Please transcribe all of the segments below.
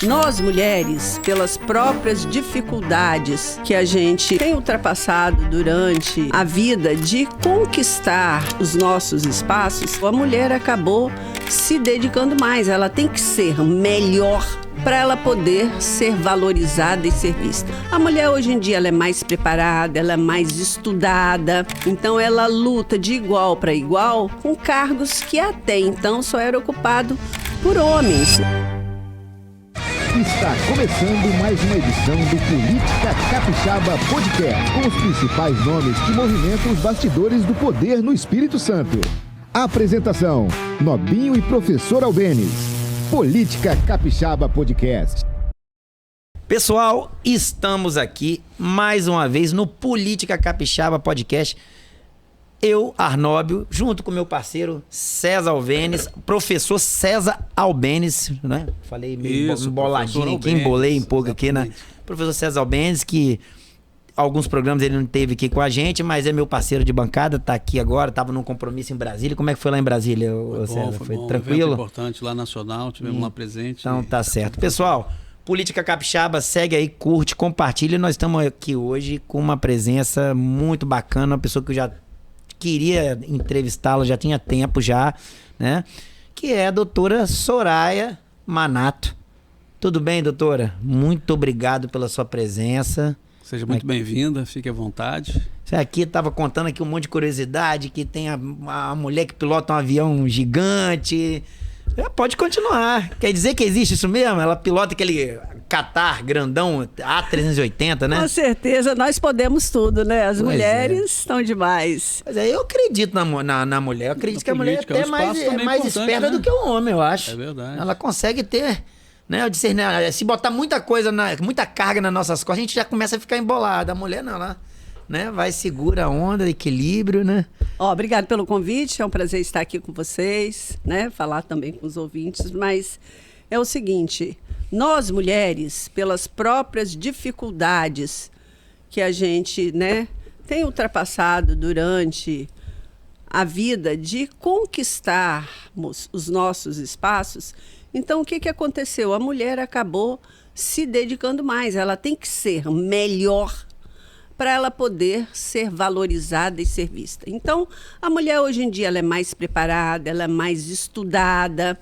Nós, mulheres, pelas próprias dificuldades que a gente tem ultrapassado durante a vida de conquistar os nossos espaços, a mulher acabou se dedicando mais. Ela tem que ser melhor para ela poder ser valorizada e ser vista. A mulher hoje em dia ela é mais preparada, ela é mais estudada, então ela luta de igual para igual com cargos que até então só eram ocupados por homens. Está começando mais uma edição do Política Capixaba Podcast, com os principais nomes que movimentam os bastidores do poder no Espírito Santo. Apresentação: Nobinho e Professor Albenes. Política Capixaba Podcast. Pessoal, estamos aqui mais uma vez no Política Capixaba Podcast. Eu, Arnóbio, junto com meu parceiro César Albenes, professor César Albenes, né? Falei meio boladinho aqui, embolei um pouco aqui, né? Professor César Albenes, que alguns programas ele não teve aqui com a gente, mas é meu parceiro de bancada, tá aqui agora, tava num compromisso em Brasília. Como é que foi lá em Brasília, César? Foi bom, tranquilo? Foi importante lá nacional, tivemos lá presente. Então tá certo. Pessoal, Política Capixaba, segue aí, curte, compartilha. Nós estamos aqui hoje com uma presença muito bacana, uma pessoa que eu já queria entrevistá-la, já tinha tempo já, né? Que é a doutora Soraya Manato. Tudo bem, doutora? Muito obrigado pela sua presença. Seja muito bem-vinda, fique à vontade. Você aqui estava contando aqui um monte de curiosidade, que tem a mulher que pilota um avião gigante. Pode continuar. Quer dizer que existe isso mesmo? Ela pilota aquele Qatar grandão A380, né? Com certeza, nós podemos tudo, né? As mulheres estão demais. Mas aí eu acredito na mulher. Eu acredito que a mulher é até mais esperta, né, do que o homem, eu acho. É verdade. Ela consegue ter, né? Eu disse, né, se botar muita coisa, muita carga nas nossas costas, a gente já começa a ficar embolada. A mulher não, ela, né, vai, segura a onda, equilíbrio, né? Obrigado pelo convite, é um prazer estar aqui com vocês, né? Falar também com os ouvintes, mas é o seguinte: nós, mulheres, pelas próprias dificuldades que a gente, né, tem ultrapassado durante a vida de conquistarmos os nossos espaços, então o que aconteceu? A mulher acabou se dedicando mais, ela tem que ser melhor para ela poder ser valorizada e ser vista. Então, a mulher hoje em dia ela é mais preparada, ela é mais estudada,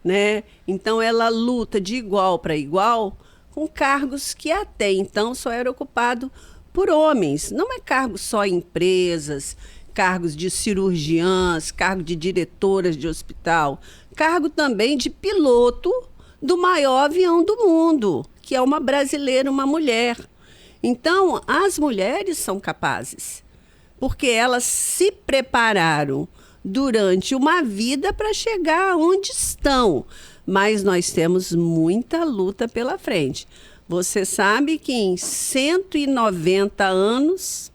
né? Então, ela luta de igual para igual com cargos que até então só eram ocupados por homens. Não é cargo só em empresas, cargos de cirurgiãs, cargo de diretoras de hospital, cargo também de piloto do maior avião do mundo, que é uma brasileira, uma mulher. Então, as mulheres são capazes, porque elas se prepararam durante uma vida para chegar onde estão. Mas nós temos muita luta pela frente. Você sabe que em 190 anos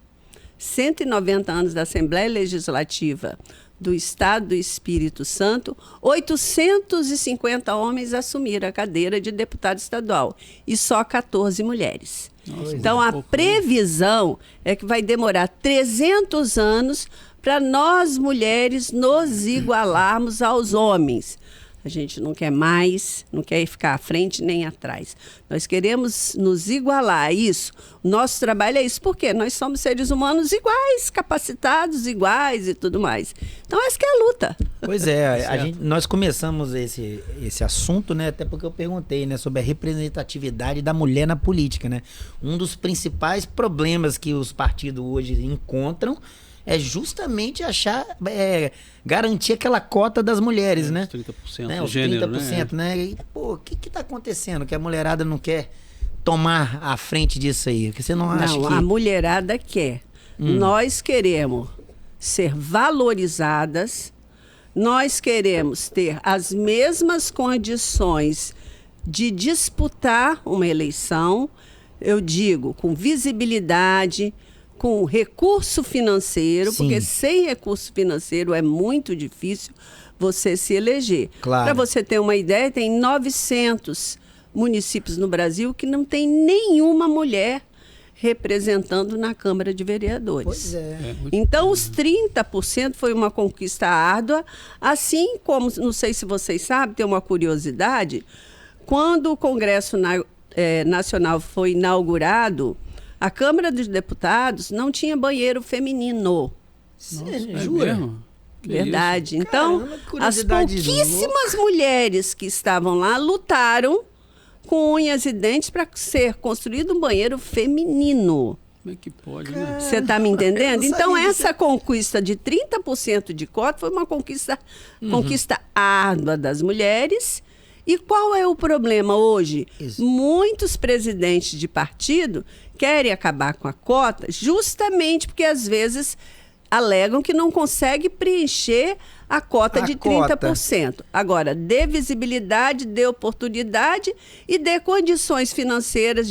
da Assembleia Legislativa do Estado do Espírito Santo, 850 homens assumiram a cadeira de deputado estadual e só 14 mulheres. Nossa, então, a previsão é que vai demorar 300 anos para nós, mulheres, nos igualarmos aos homens. A gente não quer mais, não quer ficar à frente nem atrás. Nós queremos nos igualar a isso. O nosso trabalho é isso. Por quê? Nós somos seres humanos iguais, capacitados iguais e tudo mais. Então, essa que é a luta. Pois é, nós começamos esse assunto, né? Até porque eu perguntei, né, sobre a representatividade da mulher na política, né? Um dos principais problemas que os partidos hoje encontram é justamente garantir aquela cota das mulheres, né? Os 30%, né? Os gênero, 30%, né? E, pô, o que tá acontecendo? Que a mulherada não quer tomar a frente disso aí? Porque você não acha que... a mulherada quer. Nós queremos ser valorizadas, nós queremos ter as mesmas condições de disputar uma eleição, eu digo, com visibilidade, com recurso financeiro, Sim. porque sem recurso financeiro é muito difícil você se eleger. Claro. Para você ter uma ideia, tem 900 municípios no Brasil que não tem nenhuma mulher representando na Câmara de Vereadores. Pois é. Então, os 30% foi uma conquista árdua, assim como, não sei se vocês sabem, tem uma curiosidade, Quando o Congresso Nacional foi inaugurado, a Câmara dos Deputados não tinha banheiro feminino. Sério, É jura? mesmo? Que Verdade. isso? Então, Caramba, que as curiosidade pouquíssimas mulheres que estavam lá lutaram com unhas e dentes para ser construído um banheiro feminino. Como é que pode, né? Você está me entendendo? eu não Então, sabia essa conquista de 30% de cota foi uma conquista árdua das mulheres. E qual é o problema hoje? Isso. Muitos presidentes de partido querem acabar com a cota justamente porque, às vezes, alegam que não consegue preencher a cota de 30%. Agora, dê visibilidade, dê oportunidade e dê condições financeiras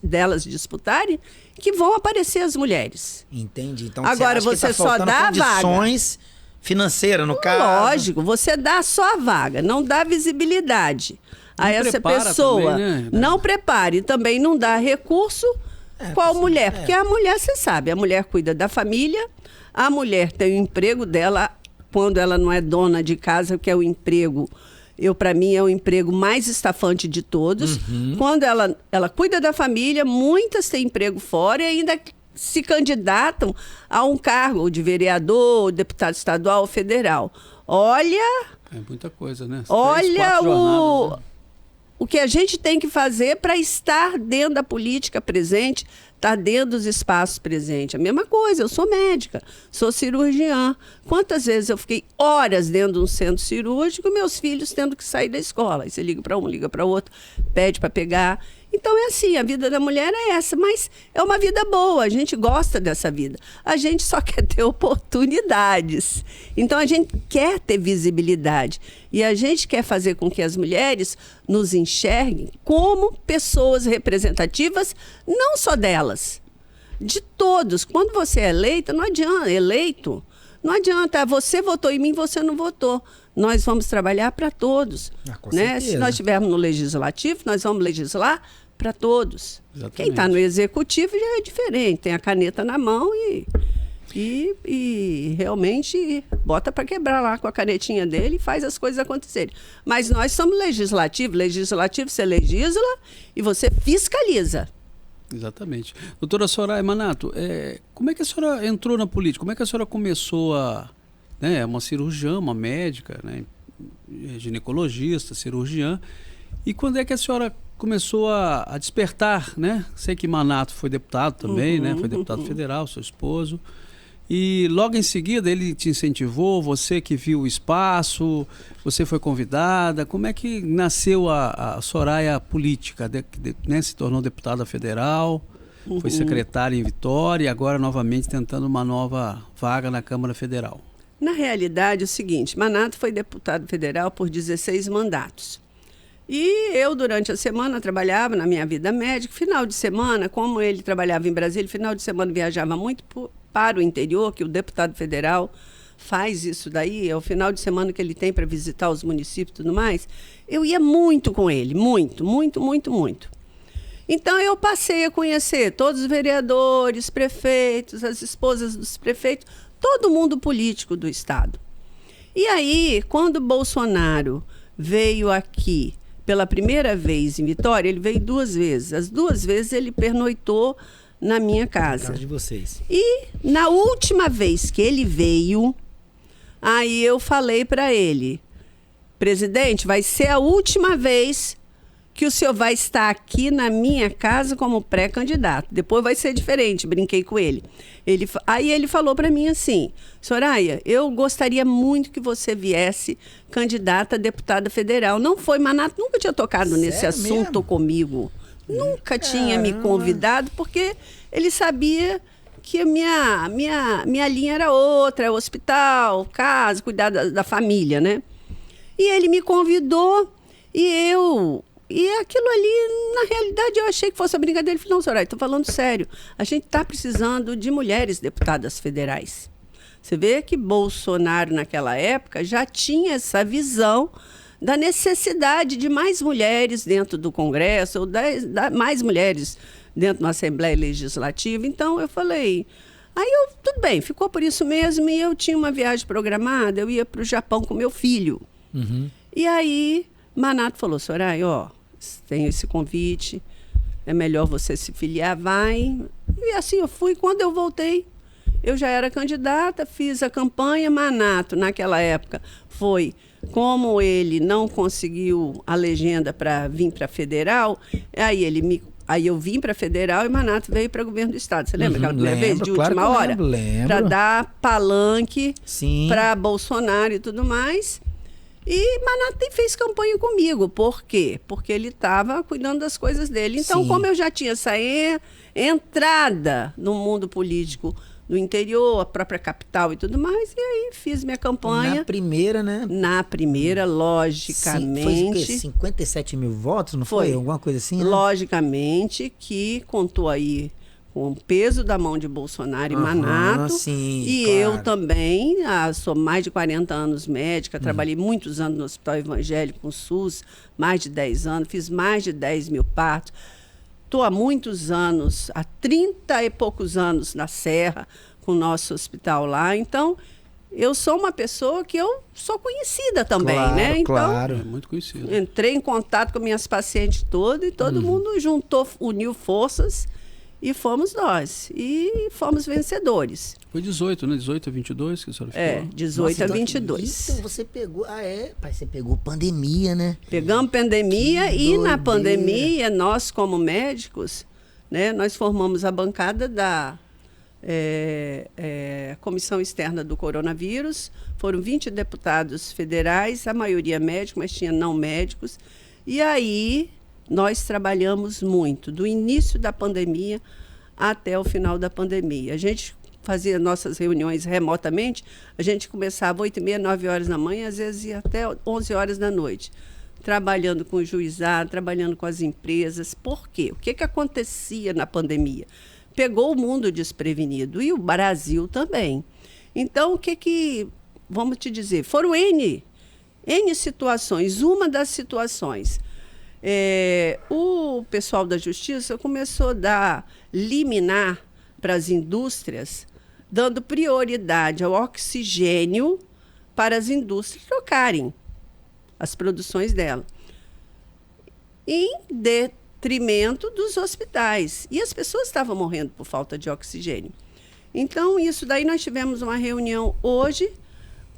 delas disputarem, que vão aparecer as mulheres. Entendi. Então, Agora, acha que você tá só faltando dá a vaga. condições financeiras, no caso. Lógico, você dá só a vaga, não dá visibilidade. Aí essa prepara pessoa também, né? não prepara e também não dá recurso. Qual mulher? é. Porque a mulher, você sabe, a mulher cuida da família, a mulher tem o emprego dela quando ela não é dona de casa, que é o emprego. Para mim, é o emprego mais estafante de todos. Quando ela cuida da família, muitas têm emprego fora e ainda se candidatam a um cargo de vereador, deputado estadual ou federal. Olha, É muita coisa, né? 3, olha 4 jornadas, né? o que a gente tem que fazer para estar dentro da política presente, estar dentro dos espaços presentes. A mesma coisa, eu sou médica, sou cirurgiã. Quantas vezes eu fiquei horas dentro de um centro cirúrgico, meus filhos tendo que sair da escola. Aí você liga para um, liga para outro, pede para pegar. Então é assim, a vida da mulher é essa, mas é uma vida boa, a gente gosta dessa vida. A gente só quer ter oportunidades. Então a gente quer ter visibilidade. E a gente quer fazer com que as mulheres nos enxerguem como pessoas representativas, não só delas, de todos. Quando você é eleita, não adianta, você votou em mim, você não votou. Nós vamos trabalhar para todos. Com Né? certeza. Se nós estivermos no legislativo, nós vamos legislar para todos. Exatamente. Quem está no executivo já é diferente, tem a caneta na mão e realmente bota para quebrar lá com a canetinha dele e faz as coisas acontecerem. Mas nós somos legislativo você legisla e você fiscaliza. Exatamente. Doutora Soraya Manato, como é que a senhora entrou na política? Como é que a senhora começou né, uma cirurgiã, uma médica, né, ginecologista, cirurgiã, e quando é que a senhora começou a despertar, né? Sei que Manato foi deputado também, né? Foi deputado federal, seu esposo. E logo em seguida ele te incentivou, você que viu o espaço, você foi convidada. Como é que nasceu a Soraya política? Né? Se tornou deputada federal, foi secretária em Vitória e agora novamente tentando uma nova vaga na Câmara Federal. Na realidade é o seguinte, Manato foi deputado federal por 16 mandatos. E eu, durante a semana, trabalhava na minha vida médica. Final de semana, como ele trabalhava em Brasília, final de semana viajava muito para o interior, que o deputado federal faz isso daí, é o final de semana que ele tem para visitar os municípios e tudo mais. Eu ia muito com ele, muito. Então, eu passei a conhecer todos os vereadores, prefeitos, as esposas dos prefeitos, todo mundo político do Estado. E aí, quando Bolsonaro veio aqui pela primeira vez em Vitória, ele veio 2 vezes. As 2 vezes ele pernoitou na minha casa. De vocês. E na última vez que ele veio, aí eu falei para ele, presidente, vai ser a última vez que o senhor vai estar aqui na minha casa como pré-candidato. Depois vai ser diferente, brinquei com ele. Aí ele falou para mim assim, Soraya, eu gostaria muito que você viesse candidata a deputada federal. Não foi, Manato nunca tinha tocado nesse assunto mesmo? Comigo. Nunca tinha me convidado, porque ele sabia que a minha linha era outra, hospital, casa, cuidar da família, né? E ele me convidou e aquilo ali, na realidade, eu achei que fosse a brincadeira. Ele falou, não, Soraya, estou falando sério. A gente está precisando de mulheres deputadas federais. Você vê que Bolsonaro, naquela época, já tinha essa visão da necessidade de mais mulheres dentro do Congresso, ou mais mulheres dentro da Assembleia Legislativa. Então, eu falei... tudo bem, ficou por isso mesmo. E eu tinha uma viagem programada, eu ia para o Japão com meu filho. E aí... Manato falou, Soraya, tenho esse convite, é melhor você se filiar, vai. E assim eu fui. Quando eu voltei, eu já era candidata, fiz a campanha. Manato, naquela época, foi... Como ele não conseguiu a legenda para vir para federal, aí eu vim para federal e Manato veio para governo do estado. Você lembra aquela primeira vez, de última hora? Lembro. Para dar palanque para Bolsonaro e tudo mais. E Manato fez campanha comigo. Por quê? Porque ele estava cuidando das coisas dele. Então, como eu já tinha essa entrada no mundo político do interior, a própria capital e tudo mais, e aí fiz minha campanha. Na primeira, né? Na primeira, logicamente. Foi o quê? 57 mil votos, não foi? Alguma coisa assim, né? Logicamente que contou aí com o peso da mão de Bolsonaro e Manato. Sim, e claro. eu também, sou mais de 40 anos médica, trabalhei muitos anos no Hospital Evangélico, com SUS, mais de 10 anos, fiz mais de 10 mil partos. Estou há muitos anos, há 30 e poucos anos na Serra, com o nosso hospital lá. Então, eu sou uma pessoa que eu sou conhecida também, né? Então, claro. É muito conhecido. entrei em contato com minhas pacientes todas e todo mundo juntou, uniu forças e fomos nós. E fomos vencedores. Foi 18, né? 18 a 22 que a senhora ficou. 18 a 22. Então você pegou... Pai, você pegou pandemia, né? Pegamos pandemia Que e na doideira. pandemia, nós como médicos, né, nós formamos a bancada da Comissão Externa do Coronavírus. Foram 20 deputados federais, a maioria médicos, mas tinha não médicos. E aí nós trabalhamos muito, do início da pandemia até o final da pandemia. A gente fazia nossas reuniões remotamente, a gente começava 8h30, 9 horas da manhã, às vezes ia até 11 horas da noite, trabalhando com o juizado, trabalhando com as empresas. Por quê? O que acontecia na pandemia? Pegou o mundo desprevenido, e o Brasil também. Então, vamos te dizer, foram N situações. Uma das situações, o pessoal da Justiça começou a dar liminar para as indústrias, dando prioridade ao oxigênio para as indústrias trocarem as produções dela, em detrimento dos hospitais. E as pessoas estavam morrendo por falta de oxigênio. Então, isso daí nós tivemos uma reunião hoje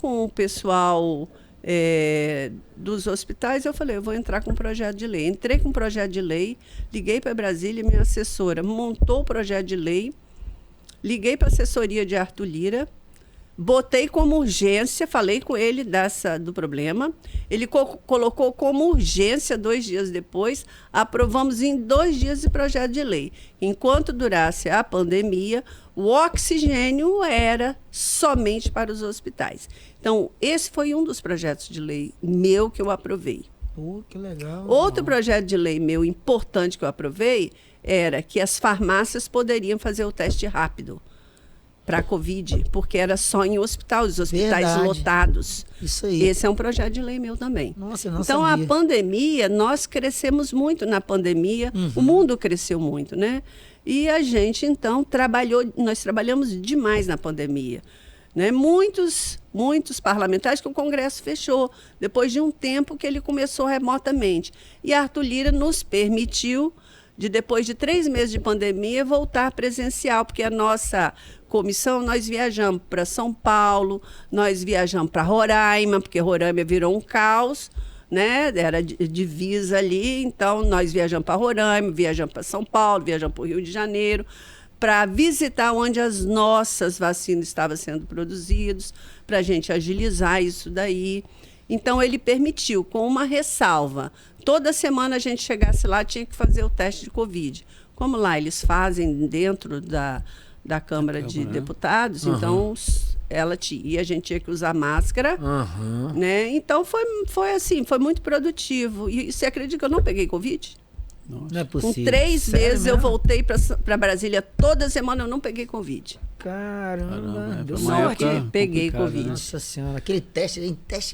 com o pessoal dos hospitais. Eu falei, eu vou entrar com um projeto de lei. Entrei com um projeto de lei, liguei para Brasília, minha assessora montou o projeto de lei, liguei para a assessoria de Arthur Lira, botei como urgência, falei com ele do problema, ele colocou como urgência 2 dias depois, aprovamos em 2 dias o projeto de lei. Enquanto durasse a pandemia, o oxigênio era somente para os hospitais. Então, esse foi um dos projetos de lei meu que eu aprovei. Que legal. Outro projeto de lei meu importante que eu aprovei era que as farmácias poderiam fazer o teste rápido para a Covid, porque era só em hospital, os hospitais Verdade. Lotados. Isso aí. Esse é um projeto de lei meu também. Nossa, eu não então, sabia. a pandemia, nós crescemos muito na pandemia, o mundo cresceu muito, né? E a gente, então, nós trabalhamos demais na pandemia. Né? Muitos parlamentares, que o Congresso fechou, depois de um tempo que ele começou remotamente. E Arthur Lira nos permitiu, depois de 3 meses de pandemia, voltar presencial, porque a nossa comissão, nós viajamos para São Paulo, nós viajamos para Roraima, porque Roraima virou um caos, né? Era divisa ali, então nós viajamos para Roraima, viajamos para São Paulo, viajamos para o Rio de Janeiro, para visitar onde as nossas vacinas estavam sendo produzidas, para a gente agilizar isso daí. Então, ele permitiu, com uma ressalva, toda semana a gente chegasse lá, tinha que fazer o teste de Covid. Como lá eles fazem dentro da Câmara de Deputados, então a gente tinha que usar máscara, né? Então foi assim, foi muito produtivo. E você acredita que eu não peguei Covid? Nossa. Não é possível. Com 3 Sério meses eu mesmo? voltei para Brasília toda semana, eu não peguei Covid. Caramba, deu foi uma sorte. época Peguei complicada, Covid. né? Nossa senhora, aquele teste,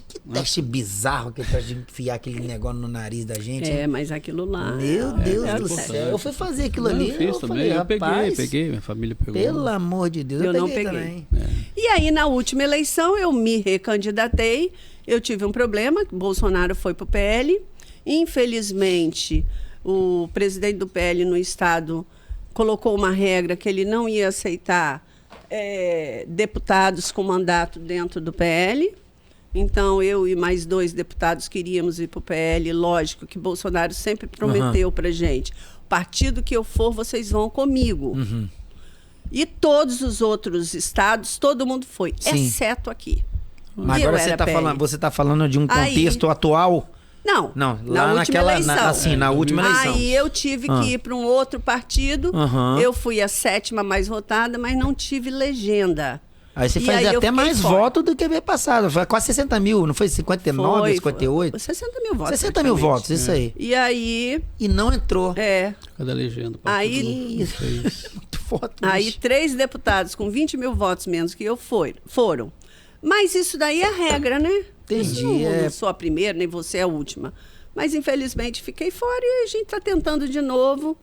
que teste bizarro que pra gente enfiar aquele negócio no nariz da gente. hein? Mas aquilo lá... Meu Deus do importante. céu. Eu fui fazer aquilo Não, ali, eu fiz também. falei, Eu rapaz, peguei, minha família pegou. pelo amor de Deus, Eu não peguei peguei. também. E aí, na última eleição, eu me recandidatei, eu tive um problema, Bolsonaro foi para o PL, Infelizmente, o presidente do PL no estado colocou uma regra que ele não ia aceitar deputados com mandato dentro do PL. Então, eu e mais 2 deputados queríamos ir para o PL. Lógico que Bolsonaro sempre prometeu para gente: o partido que eu for, vocês vão comigo. E todos os outros estados, todo mundo foi, Sim. exceto aqui. Mas agora você está falando de um contexto atual? Não, Não, na lá última eleição. na última eleição. Aí eu tive que ir para um outro partido. Eu fui a 7ª mais votada, mas não tive legenda. Aí você E faz aí eu até fiquei mais fora. voto do que veio passado. Foi quase 60 mil, não foi 59, 58? 60 mil votos. 60 mil praticamente. votos, isso aí. E aí, E não entrou. Cada legenda. Aí- Muito voto. aí bicho. 3 deputados com 20 mil votos menos que eu foram. Mas isso daí é regra, né? Entendi, Eu não sou a primeira, nem você é a última. Mas, infelizmente, fiquei fora e a gente está tentando de novo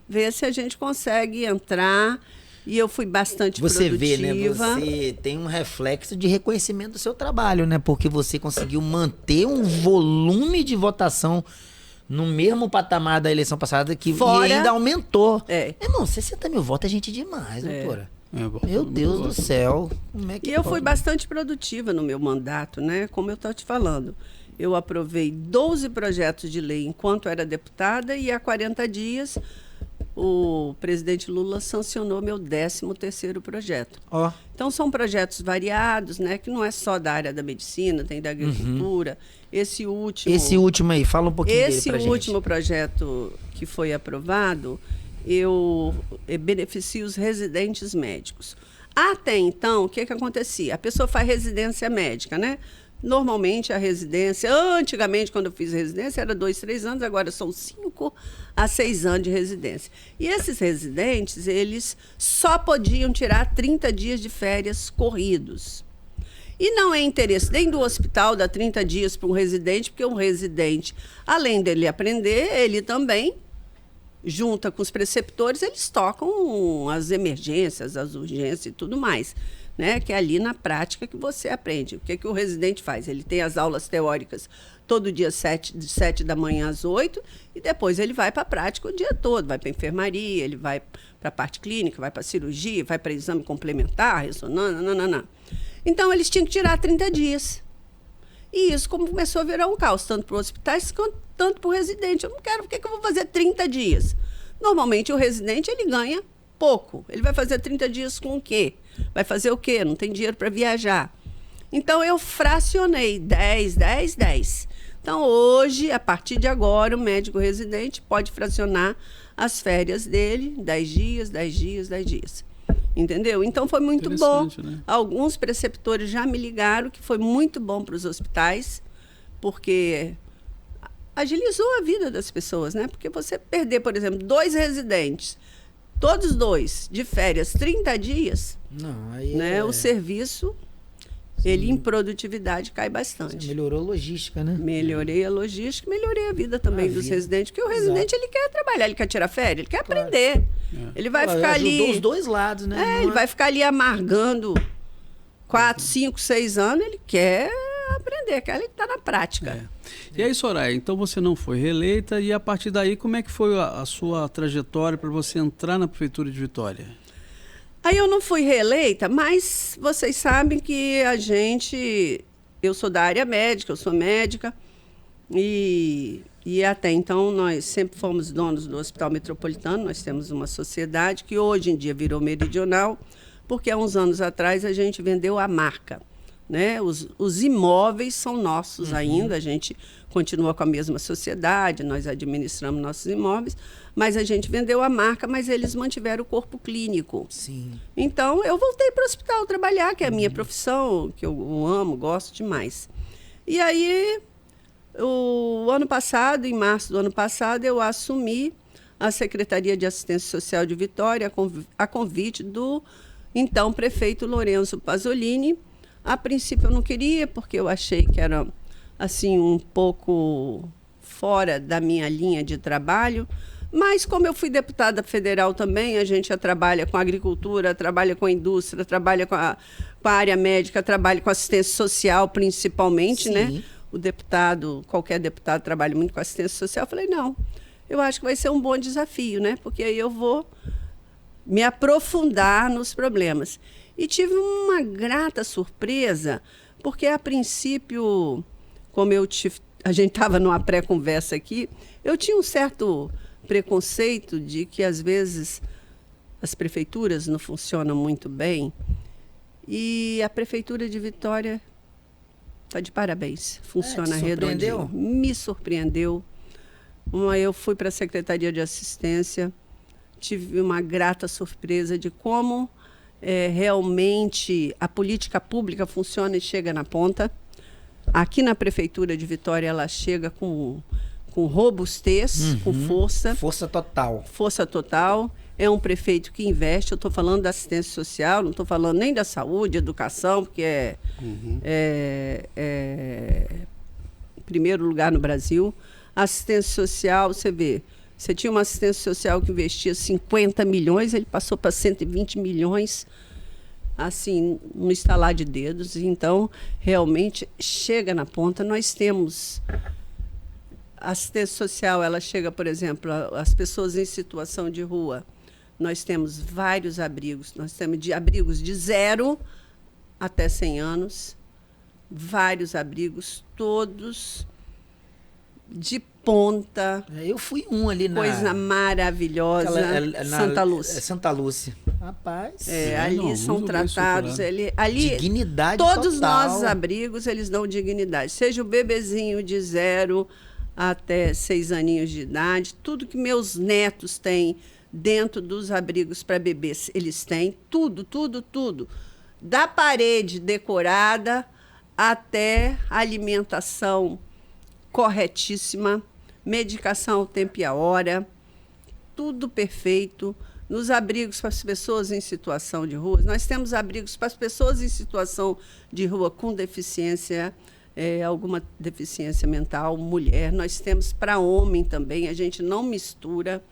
ver se a gente consegue entrar. E eu fui bastante Você produtiva. vê, né? Você tem um reflexo de reconhecimento do seu trabalho, né? Porque você conseguiu manter um volume de votação no mesmo patamar da eleição passada que Fora- e ainda aumentou. Irmão, 60 mil votos é gente demais, doutora. Bom, Meu Deus do céu. Como é que E eu pode? fui bastante produtiva no meu mandato, né? Como eu estou te falando. Eu aprovei 12 projetos de lei enquanto era deputada e há 40 dias o presidente Lula sancionou meu 13º projeto. Ó, Então, são projetos variados, né? Que não é só da área da medicina, tem da agricultura. Esse último aí, fala um pouquinho dele Esse pra gente. último projeto que foi aprovado, eu beneficio os residentes médicos. Até então, o que acontecia? A pessoa faz residência médica, né? Normalmente a residência, antigamente quando eu fiz residência era 2, 3 anos, agora são 5 a 6 anos de residência. E esses residentes, eles só podiam tirar 30 dias de férias corridos. E não é interesse nem do hospital dar 30 dias para um residente, porque um residente, além dele aprender, ele também, junta com os preceptores, eles tocam as emergências, as urgências e tudo mais. Né? Que é ali na prática que você aprende. O que o residente faz? Ele tem as aulas teóricas todo dia de 7 da manhã às 8 e depois ele vai para a prática o dia todo. Vai para a enfermaria, ele vai para a parte clínica, vai para a cirurgia, vai para exame complementar, ressonância, nananã. Então, eles tinham que tirar 30 dias. E isso começou a virar um caos, tanto para os hospitais quanto tanto para o residente. Eu não quero, por que eu vou fazer 30 dias? Normalmente, o residente ele ganha pouco. Ele vai fazer 30 dias com o quê? Vai fazer o quê? Não tem dinheiro para viajar. Então, eu fracionei 10, 10, 10. Então, hoje, a partir de agora, o médico residente pode fracionar as férias dele, 10 dias, 10 dias, 10 dias. Entendeu? Então, foi muito bom. Né? Alguns preceptores já me ligaram que foi muito bom para os hospitais, porque agilizou a vida das pessoas, né? Porque você perder, por exemplo, 2 residentes, todos 2 de férias, 30 dias, Não, aí né? O serviço, ele em produtividade cai bastante. melhorou a logística, né? Melhorei a logística, melhorei a vida também dos residentes, porque o residente ele quer trabalhar, ele quer tirar férias, ele quer aprender. Ele vai ficar ali. Ajudou os dois lados, né? Ele vai ficar ali amargando 4, 5, 6 anos, ele quer aprender, quer ele estar na prática. E aí, Soraya, então você não foi reeleita e a partir daí como é que foi a sua trajetória para você entrar na Prefeitura de Vitória? Aí eu não fui reeleita, mas vocês sabem que eu sou da área médica, eu sou médica, e até então nós sempre fomos donos do Hospital Metropolitano, nós temos uma sociedade que hoje em dia virou meridional, porque há uns anos atrás a gente vendeu a marca. Né? Os imóveis são nossos ainda, a gente continua com a mesma sociedade, nós administramos nossos imóveis, mas a gente vendeu a marca, mas eles mantiveram o corpo clínico. Sim. Então, eu voltei para o hospital trabalhar, que é a minha profissão, que eu amo, gosto demais. E aí, o ano passado, em março do ano passado, eu assumi a Secretaria de Assistência Social de Vitória, a convite do então prefeito Lourenço Pasolini. A princípio eu não queria, porque eu achei que era assim um pouco fora da minha linha de trabalho, mas como eu fui deputada federal também, a gente já trabalha com agricultura, trabalha com a indústria, trabalha com a área médica, trabalha com assistência social principalmente, Sim. né? o deputado, qualquer deputado trabalha muito com assistência social. Eu falei, não, eu acho que vai ser um bom desafio, né? Porque aí eu vou me aprofundar nos problemas. E tive uma grata surpresa, porque a princípio, como a gente estava numa pré-conversa aqui, eu tinha um certo preconceito de que, às vezes, as prefeituras não funcionam muito bem. E a Prefeitura de Vitória está de parabéns. Funciona redondinho. Me surpreendeu. Eu fui para a Secretaria de Assistência, tive uma grata surpresa de como realmente a política pública funciona e chega na ponta. Aqui na Prefeitura de Vitória, ela chega com robustez, com força. Força total. Força total. É um prefeito que investe. Eu estou falando da assistência social, não estou falando nem da saúde, educação, porque é em primeiro lugar no Brasil. Assistência social, você vê, você tinha uma assistência social que investia 50 milhões, ele passou para 120 milhões, assim, no estalar de dedos. Então, realmente, chega na ponta. Nós temos... A assistência social, ela chega, por exemplo, às pessoas em situação de rua. Nós temos vários abrigos. Nós temos abrigos de 0 até 100 anos. Vários abrigos, todos de ponta. Eu fui um ali na... Coisa maravilhosa. Santa Lúcia. Santa Lúcia. Rapaz. Ali são tratados. Ali, dignidade todos total. Nossos abrigos, eles dão dignidade. Seja o bebezinho de 0 até 6 aninhos de idade, tudo que meus netos têm dentro dos abrigos para bebês, eles têm, tudo. Da parede decorada até alimentação corretíssima, medicação ao tempo e a hora, tudo perfeito. Nos abrigos para as pessoas em situação de rua, nós temos abrigos para as pessoas em situação de rua com deficiência, alguma deficiência mental, mulher. Nós temos para homem também, a gente não mistura.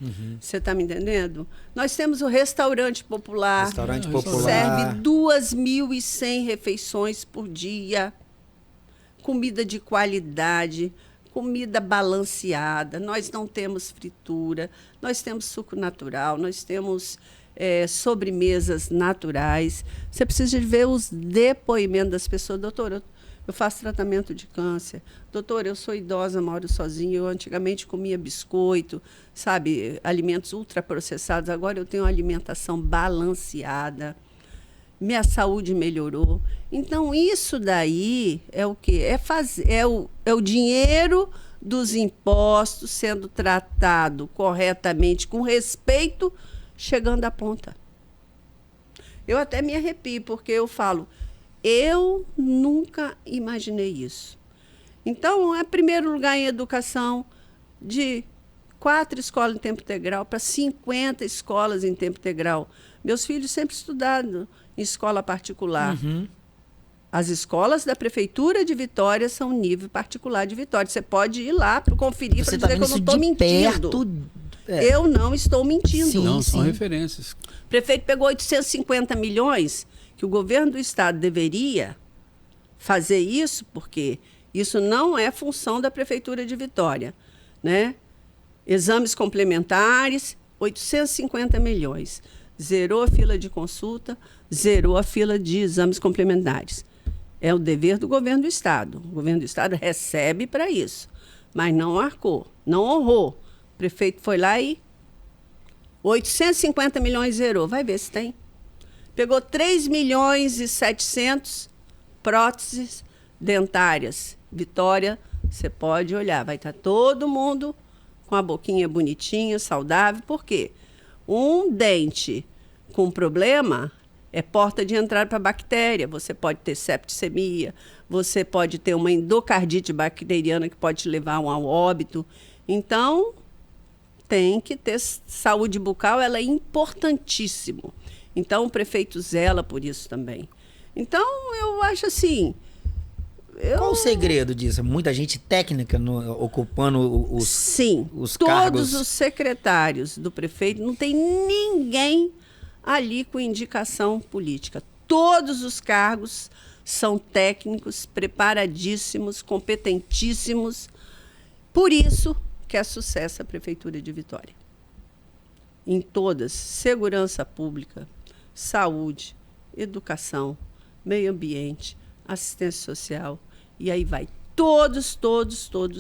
Você está me entendendo? Nós temos o restaurante popular. Restaurante que popular. serve 2.100 refeições por dia. Comida de qualidade, comida balanceada. Nós não temos fritura, nós temos suco natural, nós temos sobremesas naturais. Você precisa ver os depoimentos das pessoas. Doutora, eu faço tratamento de câncer. Doutor, eu sou idosa, moro sozinha. Eu antigamente comia biscoito, sabe, alimentos ultraprocessados. Agora eu tenho uma alimentação balanceada. Minha saúde melhorou. Então, isso daí é o quê? É o dinheiro dos impostos sendo tratado corretamente, com respeito, chegando à ponta. Eu até me arrepio, porque eu falo... Eu nunca imaginei isso. Então, é primeiro lugar em educação, de 4 escolas em tempo integral para 50 escolas em tempo integral. Meus filhos sempre estudaram em escola particular. As escolas da Prefeitura de Vitória são nível particular de Vitória. Você pode ir lá para conferir, para dizer que eu não estou mentindo. Eu não estou mentindo. Sim, são referências. O prefeito pegou 850 milhões... que o governo do estado deveria fazer isso, porque isso não é função da Prefeitura de Vitória, né? Exames complementares, 850 milhões. Zerou a fila de consulta, zerou a fila de exames complementares. É o dever do governo do estado. O governo do estado recebe para isso, mas não arcou, não honrou. O prefeito foi lá e 850 milhões zerou. Vai ver se tem. Pegou 3 milhões e 700 próteses dentárias. Vitória, você pode olhar, vai estar todo mundo com a boquinha bonitinha, saudável. Por quê? Um dente com problema é porta de entrada para bactéria. Você pode ter septicemia, você pode ter uma endocardite bacteriana que pode te levar a um óbito. Então, tem que ter saúde bucal, ela é importantíssimo. Então, o prefeito zela por isso também. Então, eu acho assim... Qual o segredo disso? Muita gente técnica ocupando os cargos? Todos os secretários do prefeito, não tem ninguém ali com indicação política. Todos os cargos são técnicos preparadíssimos, competentíssimos. Por isso que é sucesso a Prefeitura de Vitória. Em todas, segurança pública, saúde, educação, meio ambiente, assistência social, e aí vai. Todos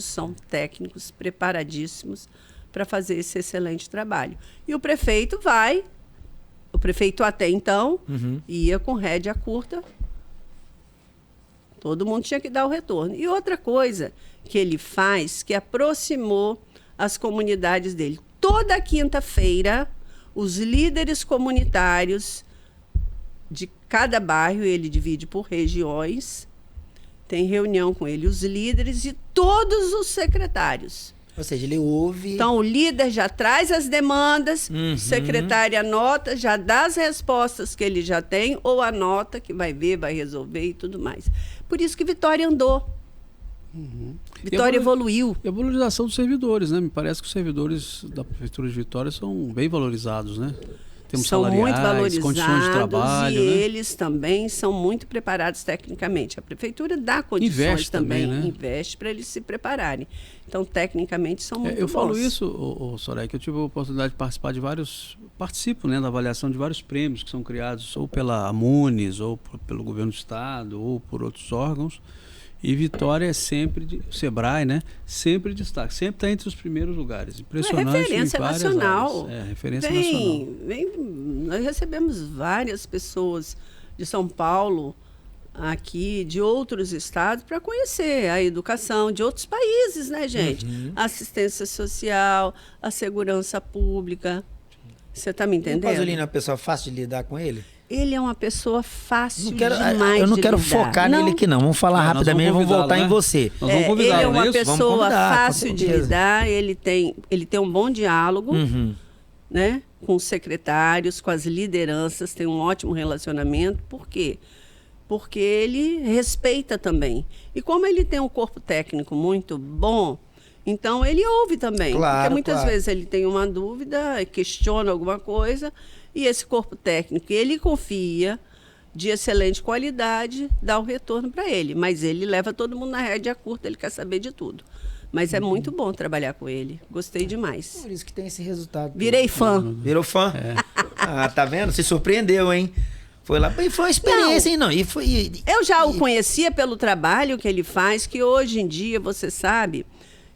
são técnicos preparadíssimos para fazer esse excelente trabalho. E o prefeito até então ia com rédea curta, todo mundo tinha que dar o retorno. E outra coisa que ele faz, que aproximou as comunidades dele. Toda quinta-feira, os líderes comunitários de cada bairro, ele divide por regiões, tem reunião com ele, os líderes e todos os secretários. Ou seja, ele ouve... Então, o líder já traz as demandas, o secretário anota, já dá as respostas que ele já tem, ou anota que vai ver, vai resolver e tudo mais. Por isso que Vitória andou. Vitória evoluiu. E a valorização dos servidores, né? Me parece que os servidores da Prefeitura de Vitória são bem valorizados, né? Temos são muito salariais, valorizados condições de trabalho, e né? eles também são muito preparados tecnicamente. A Prefeitura dá condições Investe também, né? Investe para eles se prepararem. Então, tecnicamente, são muito Eu bons. falo isso, Soraya, que eu tive a oportunidade de participar de participo, né, da avaliação de vários prêmios que são criados ou pela Amunis, ou pelo governo do estado, ou por outros órgãos. E Vitória é sempre, o Sebrae, né? Sempre destaque, sempre está entre os primeiros lugares. Impressionante. É referência nacional. Áreas. É, referência nacional. Nós recebemos várias pessoas de São Paulo, aqui, de outros estados, para conhecer a educação de outros países, né, gente? A assistência social, a segurança pública. Você está me O entendendo? Pasolini é uma pessoa fácil de lidar com ele? Ele é uma pessoa fácil demais eu não de quero lidar. focar nele aqui, não. Vamos falar Nós rapidamente, vamos vamos voltar convidá-lo, em né? você. Nós vamos convidá-lo, Ele é não uma isso? Vamos pessoa convidar, com fácil de certeza. lidar, ele tem um bom diálogo, né, com os secretários, com as lideranças, tem um ótimo relacionamento. Por quê? Porque ele respeita também. E como ele tem um corpo técnico muito bom, então ele ouve também. Claro, porque muitas claro. vezes ele tem uma dúvida, questiona alguma coisa, e esse corpo técnico, ele confia, de excelente qualidade, dá o retorno para ele. Mas ele leva todo mundo na rédea curta, ele quer saber de tudo. Mas é muito bom trabalhar com ele. Gostei demais. Por isso que tem esse resultado. Virei fã. Virou fã? Ah, tá vendo? Se surpreendeu, hein? Foi lá. E foi uma experiência, hein? Não, Eu já o conhecia pelo trabalho que ele faz, que hoje em dia, você sabe,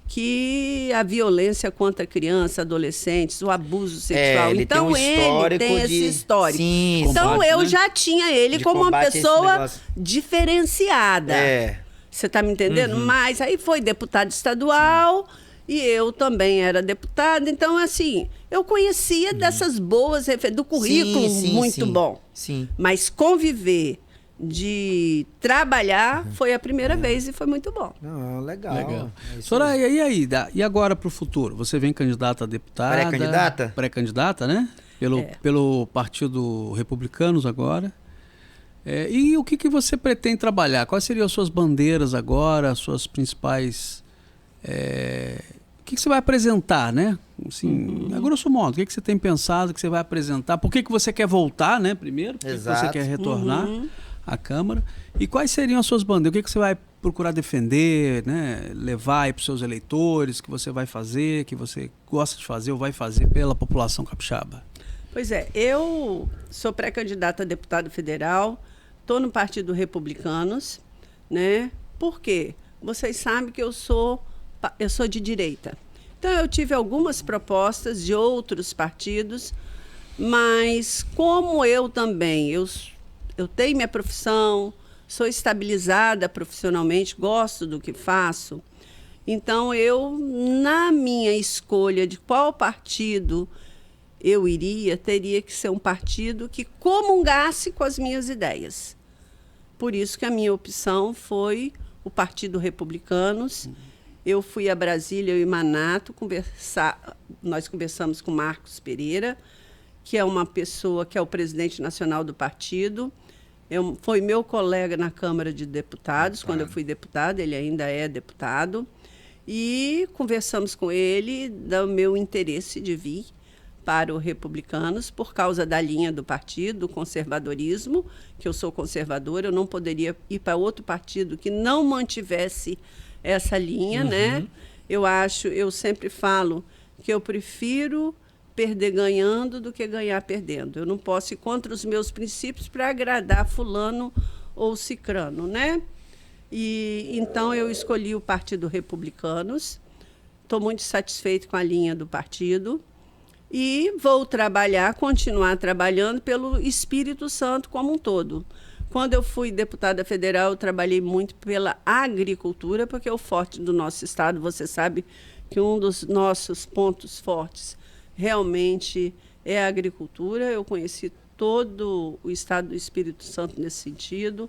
que a violência contra crianças, adolescentes, o abuso sexual. ele Então, tem um ele tem histórico esse histórico. Sim, Então, combate, eu né? já tinha ele De como uma combate a esse pessoa negócio. diferenciada. Você está me entendendo? Mas aí foi deputado estadual e eu também era deputada. Então, assim, eu conhecia dessas boas referências, do currículo muito bom. Sim. Mas conviver, de trabalhar, foi a primeira vez e foi muito bom. Não, legal. Legal. É isso Soraya, e aí? E agora para o futuro? Você vem candidata a deputada? Pré-candidata? Pré-candidata, né? Pelo Partido Republicanos agora. E o que você pretende trabalhar? Quais seriam as suas bandeiras agora, as suas principais... o que você vai apresentar, né? Assim, a grosso modo, o que você tem pensado que você vai apresentar? Por que você quer voltar, né? Primeiro, por que Exato. você quer retornar à Câmara? E quais seriam as suas bandeiras? O que você vai procurar defender, né? Levar aí para os seus eleitores, que você vai fazer, que você gosta de fazer ou vai fazer pela população capixaba? Pois é, eu sou pré-candidata a deputado federal, estou no Partido Republicanos, né? Por quê? Vocês sabem que eu sou de direita. Então, eu tive algumas propostas de outros partidos, mas como eu também, eu tenho minha profissão, sou estabilizada profissionalmente, gosto do que faço, então eu, na minha escolha de qual partido eu iria, teria que ser um partido que comungasse com as minhas ideias. Por isso que a minha opção foi o Partido Republicanos. Eu fui a Brasília, eu e Manato, nós conversamos com Marcos Pereira, que é uma pessoa que é o presidente nacional do partido. Foi meu colega na Câmara de Deputados, quando eu fui deputada, ele ainda é deputado. E conversamos com ele do meu interesse de vir para o Republicanos por causa da linha do partido, do conservadorismo, que eu sou conservadora, eu não poderia ir para outro partido que não mantivesse essa linha, né? Eu sempre falo que eu prefiro perder ganhando do que ganhar perdendo. Eu não posso ir contra os meus princípios para agradar fulano ou cicrano, né? E então eu escolhi o Partido Republicanos. Estou muito satisfeito com a linha do partido e vou continuar trabalhando pelo Espírito Santo como um todo. Quando eu fui deputada federal, eu trabalhei muito pela agricultura, porque o forte do nosso estado, você sabe que um dos nossos pontos fortes realmente é a agricultura. Eu conheci todo o estado do Espírito Santo nesse sentido,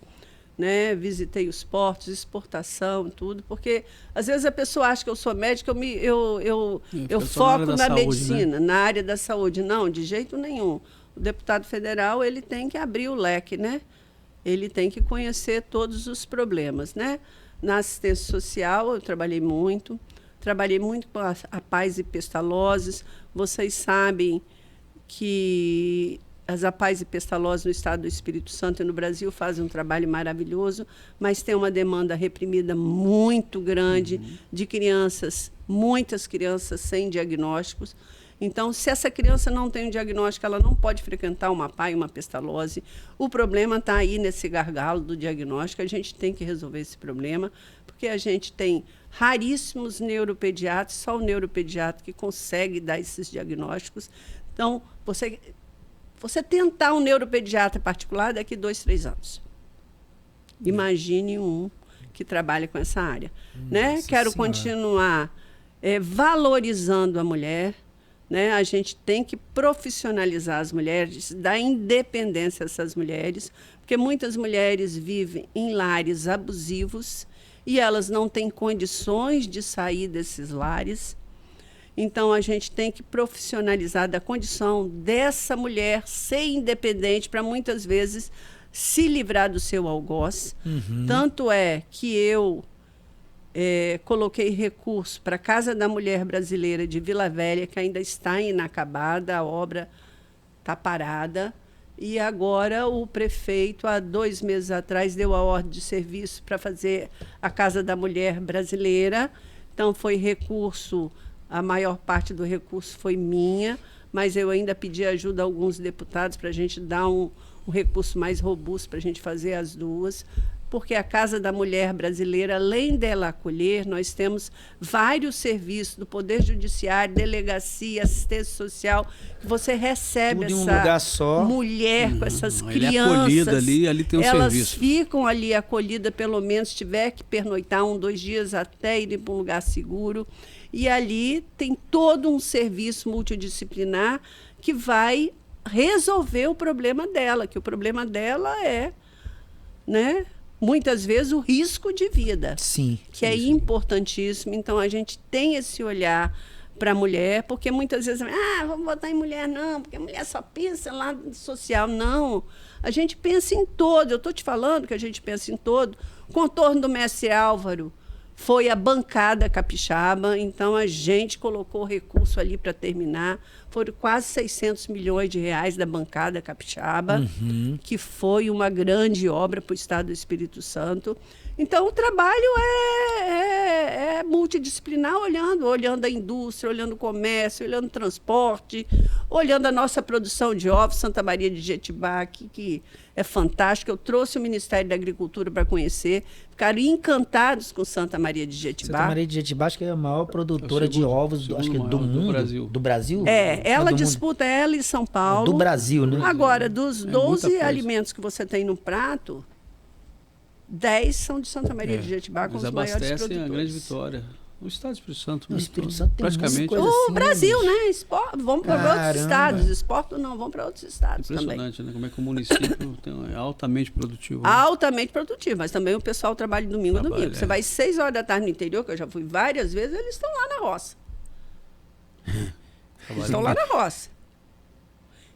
né? Visitei os portos, exportação, tudo, porque às vezes a pessoa acha que eu sou médica, eu foco na medicina, né? Na área da saúde. Não, de jeito nenhum. O deputado federal, ele tem que abrir o leque, né? Ele tem que conhecer todos os problemas, né? Na assistência social, eu trabalhei muito com a Paz e Pestalozes. Vocês sabem que as APAES e Pestalozes no estado do Espírito Santo e no Brasil fazem um trabalho maravilhoso, mas tem uma demanda reprimida muito grande de crianças, muitas crianças sem diagnósticos. Então, se essa criança não tem um diagnóstico, ela não pode frequentar uma APAE e uma pestalose. O problema está aí nesse gargalo do diagnóstico. A gente tem que resolver esse problema, porque a gente tem raríssimos neuropediatras, só o neuropediatra que consegue dar esses diagnósticos. Então, você tentar um neuropediatra particular daqui 2, 3 anos. Imagine um que trabalha com essa área. Né? Quero continuar valorizando a mulher. Né? A gente tem que profissionalizar as mulheres, dar independência a essas mulheres, porque muitas mulheres vivem em lares abusivos e elas não têm condições de sair desses lares. Então, a gente tem que profissionalizar da condição dessa mulher ser independente para, muitas vezes, se livrar do seu algoz. Tanto é que eu coloquei recurso para a Casa da Mulher Brasileira de Vila Velha, que ainda está inacabada, a obra está parada. E agora o prefeito, há 2 meses atrás, deu a ordem de serviço para fazer a Casa da Mulher Brasileira. Então, foi recurso... A maior parte do recurso foi minha, mas eu ainda pedi ajuda a alguns deputados para a gente dar um recurso mais robusto para a gente fazer as duas, porque a Casa da Mulher Brasileira, além dela acolher, nós temos vários serviços do Poder Judiciário, delegacia, assistência social, que você recebe tudo essa em um lugar só. Mulher com essas crianças. Ele é acolhida ali tem um elas serviço. ficam ali acolhidas, pelo menos, se tiver que pernoitar 1, 2 dias até ir para um lugar seguro. E ali tem todo um serviço multidisciplinar que vai resolver o problema dela, que o problema dela é, né, muitas vezes o risco de vida. Sim. Que é importantíssimo. Então, a gente tem esse olhar para a mulher, porque muitas vezes, vamos votar em mulher, não, porque a mulher só pensa lá no social. Não, a gente pensa em todo. Eu estou te falando que a gente pensa em todo. O contorno do mestre Álvaro foi a bancada capixaba, então a gente colocou recurso ali para terminar. Foram quase 600 milhões de reais da bancada capixaba, que foi uma grande obra para o estado do Espírito Santo. Então, o trabalho é multidisciplinar, olhando a indústria, olhando o comércio, olhando o transporte, olhando a nossa produção de ovos, Santa Maria de Jetibá, que é fantástico. Eu trouxe o Ministério da Agricultura para conhecer, ficaram encantados com Santa Maria de Jetibá. Santa Maria de Jetibá, acho que é a maior produtora de ovos acho que do mundo. Do Brasil? Ela disputa, ela e São Paulo. Do Brasil, né? Agora, dos 12 alimentos que você tem no prato, 10 são de Santa Maria de Jetibá, com os maiores produtores. Abastecem a Grande Vitória. O estado do Espírito Santo. O Espírito Santo tem praticamente coisa o assim, Brasil, né? Vamos para outros estados. Exportam não, vão para outros estados também. Impressionante, né? Como é que o município é altamente produtivo. Né? Altamente produtivo, mas também o pessoal trabalha domingo a domingo. Você vai 6 horas da tarde no interior, que eu já fui várias vezes, eles estão lá na roça. Eles estão lá na roça.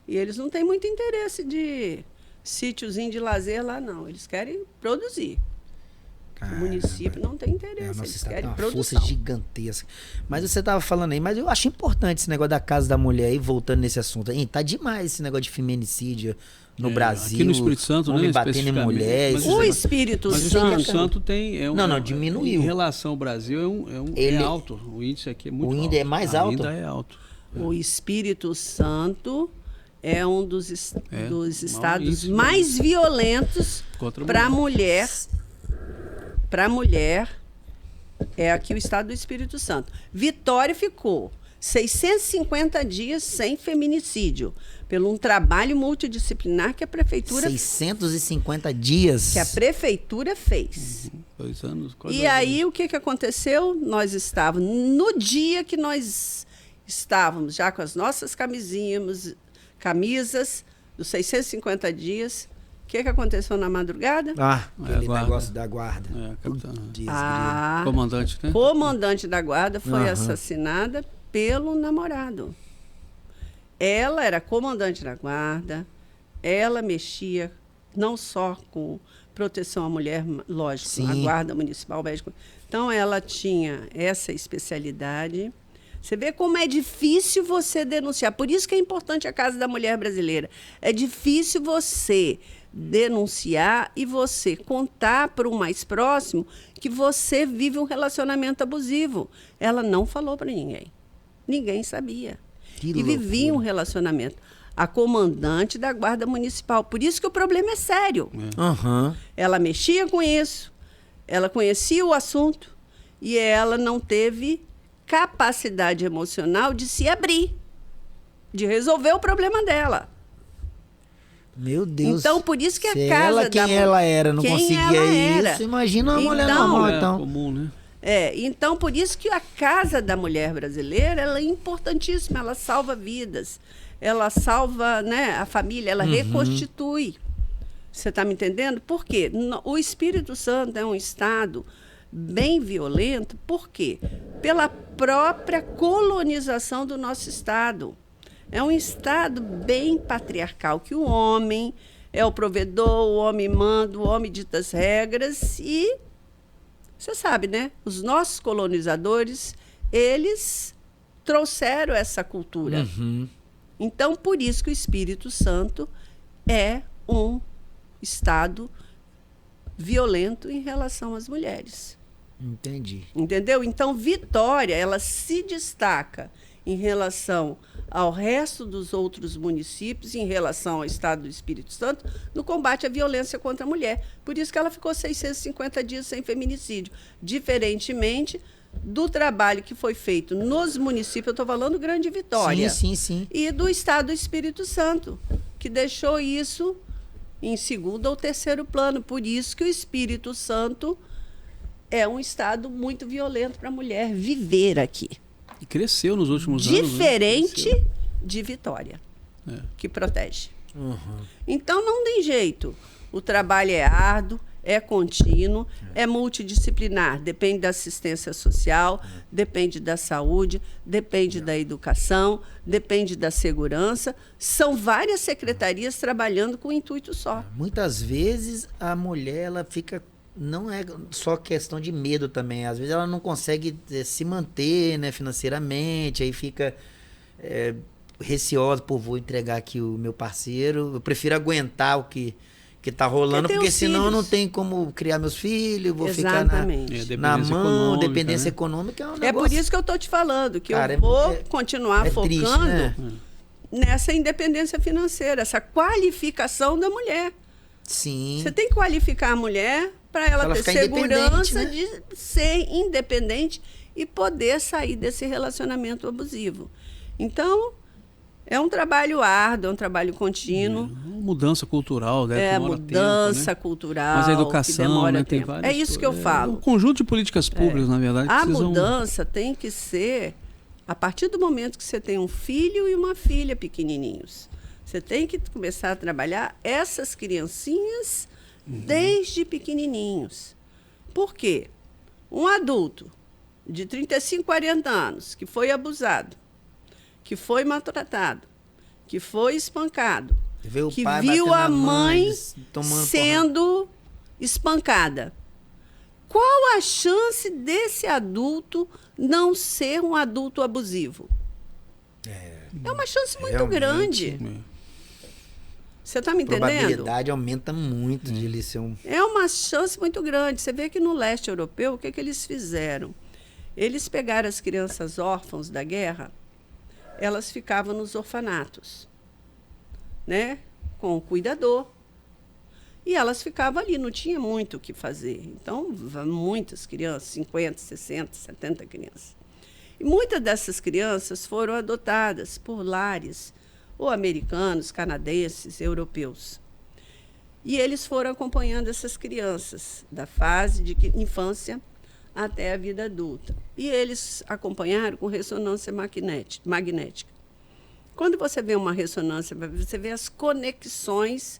E eles não têm muito interesse de sítiozinho de lazer lá, não. Eles querem produzir. O município não tem interesse. Nosso Eles estado tem querem uma produção. força gigantesca. Mas você tava falando aí, mas eu acho importante esse negócio da casa da mulher aí, voltando nesse assunto. Hein, tá demais esse negócio de feminicídio no Brasil. Aqui no Espírito Santo, homem né? batendo em especificamente. mulher. Mas isso O é- Espírito Mas o Santo. Espírito Santo tem. Não, diminuiu. Em relação ao Brasil, Ele- é alto. O índice aqui é muito O alto. índice é mais alto? Ainda é alto. O Espírito Santo é um dos maior estados índice mais violentos Contra a para a mulher. Para a mulher, é aqui o estado do Espírito Santo. Vitória ficou 650 dias sem feminicídio, pelo um trabalho multidisciplinar que a prefeitura 650 dias. fez. 2 anos, quase E 2 aí, o que aconteceu? Nós estávamos, no dia que nós estávamos já com as nossas camisas dos 650 dias, o que aconteceu na madrugada? Ah, É, aquele guarda. negócio da guarda. É, capitão. Putz, A Comandante, né? comandante da guarda foi Aham. assassinada pelo namorado. Ela era comandante da guarda, ela mexia não só com proteção à mulher, lógico, Sim. a guarda municipal, médico. Então, ela tinha essa especialidade. Você vê como é difícil você denunciar. Por isso que é importante a Casa da Mulher Brasileira. É difícil você denunciar e você contar para o mais próximo que você vive um relacionamento abusivo. Ela não falou para ninguém. Ninguém sabia. Que E vivia um relacionamento. A comandante da Guarda Municipal. Por isso que o problema é sério. Aham. Ela mexia com isso, ela conhecia o assunto e ela não teve capacidade emocional de se abrir, de resolver o problema dela. Meu Deus. Então, por isso que a Se casa ela, da quem mu- ela era, não quem conseguia ela isso. era. Imagina uma mulher Então- normal, É então. comum, né? Então, por isso que a Casa da Mulher Brasileira ela é importantíssima, ela salva vidas, ela salva, né, a família, ela reconstitui. Você está me entendendo? Por quê? O Espírito Santo é um estado bem violento, por quê? Pela própria colonização do nosso estado. É um estado bem patriarcal, que o homem é o provedor, o homem manda, o homem dita as regras e... Você sabe, né? Os nossos colonizadores, eles trouxeram essa cultura. Então, por isso que o Espírito Santo é um estado violento em relação às mulheres. Entendi. Entendeu? Então, Vitória, ela se destaca em relação ao resto dos outros municípios, em relação ao estado do Espírito Santo, no combate à violência contra a mulher. Por isso que ela ficou 650 dias sem feminicídio. Diferentemente do trabalho que foi feito nos municípios, eu estou falando Grande Vitória. Sim. E do estado do Espírito Santo, que deixou isso em segundo ou terceiro plano. Por isso que o Espírito Santo é um estado muito violento para a mulher viver aqui. E cresceu nos últimos anos. Diferente Né? de Vitória, É. que protege. Então, não tem jeito. O trabalho é árduo, é contínuo, é multidisciplinar. Depende da assistência social, depende da saúde, depende da educação, depende da segurança. São várias secretarias trabalhando com um intuito só. Muitas vezes a mulher, ela fica... Não é só questão de medo também. Às vezes ela não consegue se manter, né, financeiramente. Aí fica receosa, pô, vou entregar aqui o meu parceiro. Eu prefiro aguentar o que tá rolando, Porque tem porque os senão eu não filhos. tenho como criar meus filhos. Vou Exatamente. É, ficar na dependência mão. econômica, Dependência né? econômica é um É negócio... por isso que eu estou te falando, que Cara, eu vou é continuar focando triste, né? nessa independência financeira, essa qualificação da mulher. Sim. Você tem que qualificar a mulher para ela Ela ter ficar independente, segurança né? de ser independente e poder sair desse relacionamento abusivo. Então, é um trabalho árduo, é um trabalho contínuo. Uma mudança cultural, né? É demora mudança tempo, né? cultural. Mas a que educação, demora né? Tem tempo. várias É isso que eu coisas. falo. Um conjunto de políticas públicas, na verdade, que A precisam... mudança tem que ser a partir do momento que você tem um filho e uma filha pequenininhos. Você tem que começar a trabalhar essas criancinhas desde pequenininhos. Por quê? Um adulto de 35, 40 anos que foi abusado, que foi maltratado, que foi espancado, Vê o que pai viu batendo a na mãe tomando sendo espancada. qual a chance desse adulto não ser um adulto abusivo? É uma chance muito Realmente. grande. Você está me A entendendo? probabilidade aumenta muito de ele ser um... É uma chance muito grande. Você vê que no leste europeu, o que eles fizeram? Eles pegaram as crianças órfãos da guerra, elas ficavam nos orfanatos, né? Com o cuidador. E elas ficavam ali, não tinha muito o que fazer. Então, muitas crianças, 50, 60, 70 crianças. E muitas dessas crianças foram adotadas por lares, ou americanos, canadenses, europeus. E eles foram acompanhando essas crianças, da fase de infância até a vida adulta. E eles acompanharam com ressonância magnética. Quando você vê uma ressonância, você vê as conexões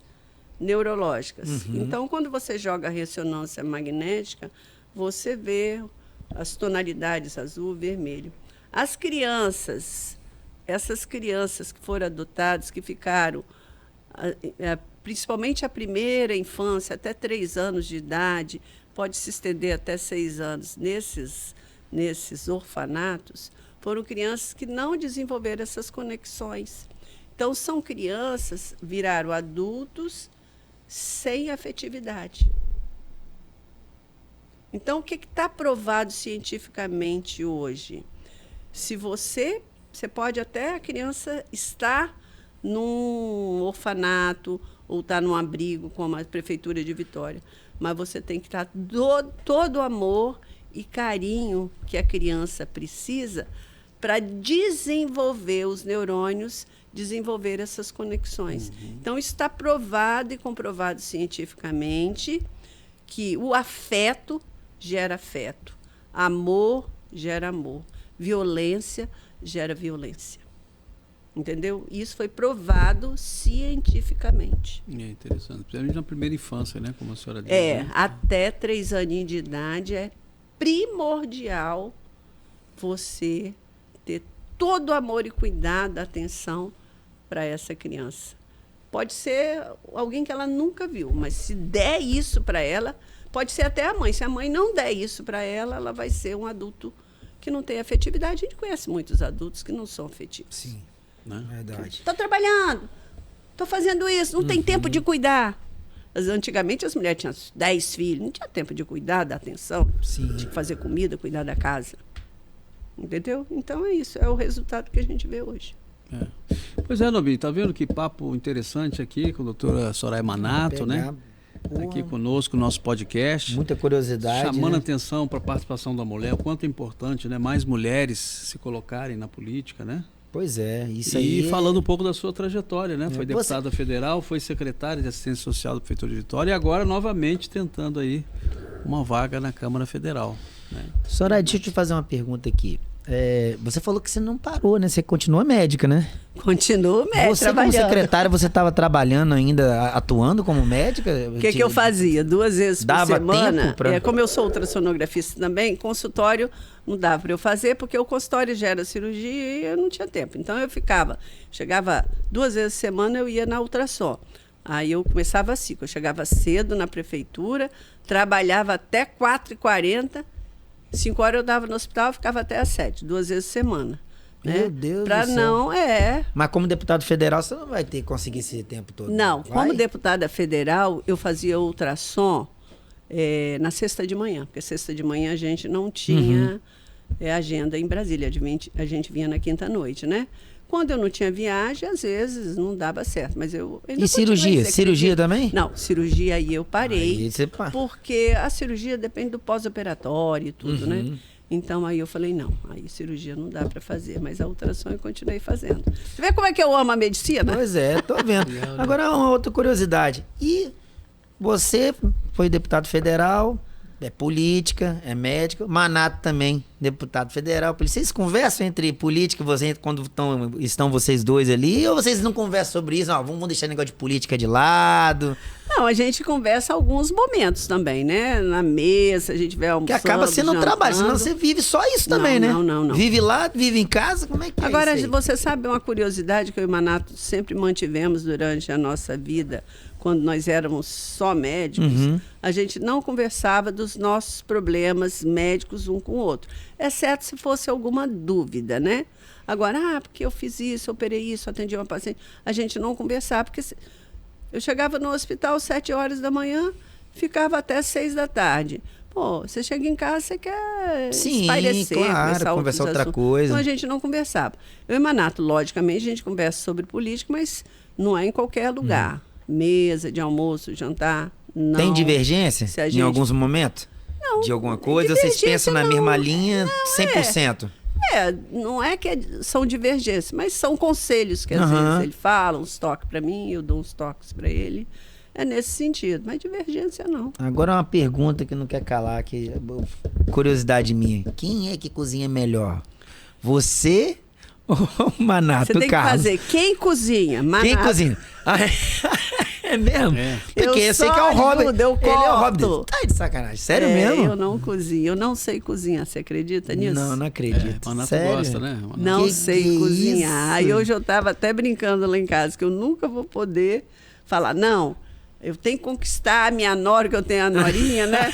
neurológicas. Então, quando você joga a ressonância magnética, você vê as tonalidades azul, vermelho. As crianças, essas crianças que foram adotadas, que ficaram, principalmente a primeira infância, até 3 anos de idade, pode se estender até 6 anos, nesses orfanatos, foram crianças que não desenvolveram essas conexões. Então, são crianças, viraram adultos sem afetividade. Então, o que está provado cientificamente hoje? Se você pode até a criança estar num orfanato ou estar num abrigo, como a Prefeitura de Vitória, mas você tem que estar todo o amor e carinho que a criança precisa para desenvolver os neurônios, desenvolver essas conexões. Então, isso está provado e comprovado cientificamente que o afeto gera afeto, amor gera amor, violência gera violência. Entendeu? Isso foi provado cientificamente. É interessante. Principalmente na primeira infância, né? Como a senhora disse. Né? Até 3 aninhos de idade é primordial você ter todo o amor e cuidado, atenção para essa criança. Pode ser alguém que ela nunca viu, mas se der isso para ela, pode ser até a mãe. Se a mãe não der isso para ela, ela vai ser um adulto que não tem afetividade. A gente conhece muitos adultos que não são afetivos. Sim, Né? verdade. Estou trabalhando, estou fazendo isso, não tem tempo de cuidar. Antigamente as mulheres tinham 10 filhos, não tinha tempo de cuidar, dar atenção, de fazer comida, cuidar da casa. Entendeu? Então é isso, é o resultado que a gente vê hoje. É. Pois é, Nobinho, tá vendo que papo interessante aqui com a doutora Soraya Manato, né? Tá aqui conosco no nosso podcast. Muita curiosidade. Chamando né? atenção para a participação da mulher, o quanto é importante, né? Mais mulheres se colocarem na política, né? Pois é, isso aí. E falando um pouco da sua trajetória, né? Foi Você- deputada federal, foi secretária de assistência social da Prefeitura de Vitória e agora novamente tentando aí uma vaga na Câmara Federal. Né? Soraya, deixa eu te fazer uma pergunta aqui. Você falou que você não parou, né? Você continua médica, né? Continuo Você como trabalhando. secretária, você estava trabalhando ainda, atuando como médica? O que eu fazia? 2 vezes por Dava semana. tempo pra- Como eu sou ultrassonografista também, consultório não dava para eu fazer, porque o consultório gera cirurgia e eu não tinha tempo. Então eu chegava 2 vezes por semana, eu ia na ultrassom. Aí eu começava assim, eu chegava cedo na prefeitura, trabalhava até 4h40, 5 horas eu dava no hospital, ficava até às 7, 2 vezes por semana. Né? Meu Deus Pra do céu. não, Mas como deputado federal, você não vai ter que conseguir esse tempo todo. Não, vai? como deputada federal, eu fazia ultrassom na sexta de manhã, porque sexta de manhã a gente não tinha agenda em Brasília, a gente vinha na quinta-noite, né? Quando eu não tinha viagem, às vezes não dava certo, mas eu... ainda E cirurgia? continuei, você Cirurgia acredita? também? Não, cirurgia aí eu parei, Aí você pá. porque a cirurgia depende do pós-operatório e tudo, né? Então aí eu falei, não, aí cirurgia não dá para fazer, mas a ultrassom eu continuei fazendo. Você vê como é que eu amo a medicina? Pois é, tô vendo. Agora, uma outra curiosidade. E você foi deputado federal, é política, é médico, Manato também, deputado federal. Vocês conversam entre política e você quando estão vocês dois ali, ou vocês não conversam sobre isso? Não, vamos deixar o negócio de política de lado. Não, a gente conversa alguns momentos também, né? Na mesa, a gente vai Que almoçando, acaba sendo um trabalho, senão jantando. você vive só isso também, né? Não. Vive lá, vive em casa, como é que Agora, é isso aí? você sabe uma curiosidade que eu e o Manato sempre mantivemos durante a nossa vida, quando nós éramos só médicos, a gente não conversava dos nossos problemas médicos um com o outro, exceto se fosse alguma dúvida, né? Agora, porque eu fiz isso, eu operei isso, atendi uma paciente, a gente não conversava, porque eu chegava no hospital às 7 horas da manhã, ficava até 6 da tarde. Pô, você chega em casa, você quer espairecer, claro, conversar outra coisa. Então a gente não conversava. Eu e Manato, logicamente, a gente conversa sobre política, mas não é em qualquer lugar. Mesa de almoço, jantar, não. Tem divergência Se a em gente- alguns momentos? Não, De alguma coisa? Vocês divergência pensam na não. mesma linha 100%? Não é que são divergências, mas são conselhos que às Aham. vezes ele fala, uns toques para mim, eu dou uns toques para ele. É nesse sentido, mas divergência não. Agora uma pergunta que não quer calar, curiosidade minha. Quem é que cozinha melhor? Você ou o Manato Você tem que Carlos? fazer quem cozinha, Manato. Quem cozinha? Ah, é mesmo? É. Porque Eu eu sei só que é o hobby. ajudo, eu Ele é o hobby corto. dele. Tá de sacanagem. Sério É, mesmo? Eu não cozinho, eu não sei cozinhar, você acredita nisso? Não acredito. Manato Sério? gosta, né? Manato. Não Que sei cozinhar. isso? E hoje eu estava até brincando lá em casa, que eu nunca vou poder falar, não, eu tenho que conquistar a minha nora, que eu tenho a norinha, né?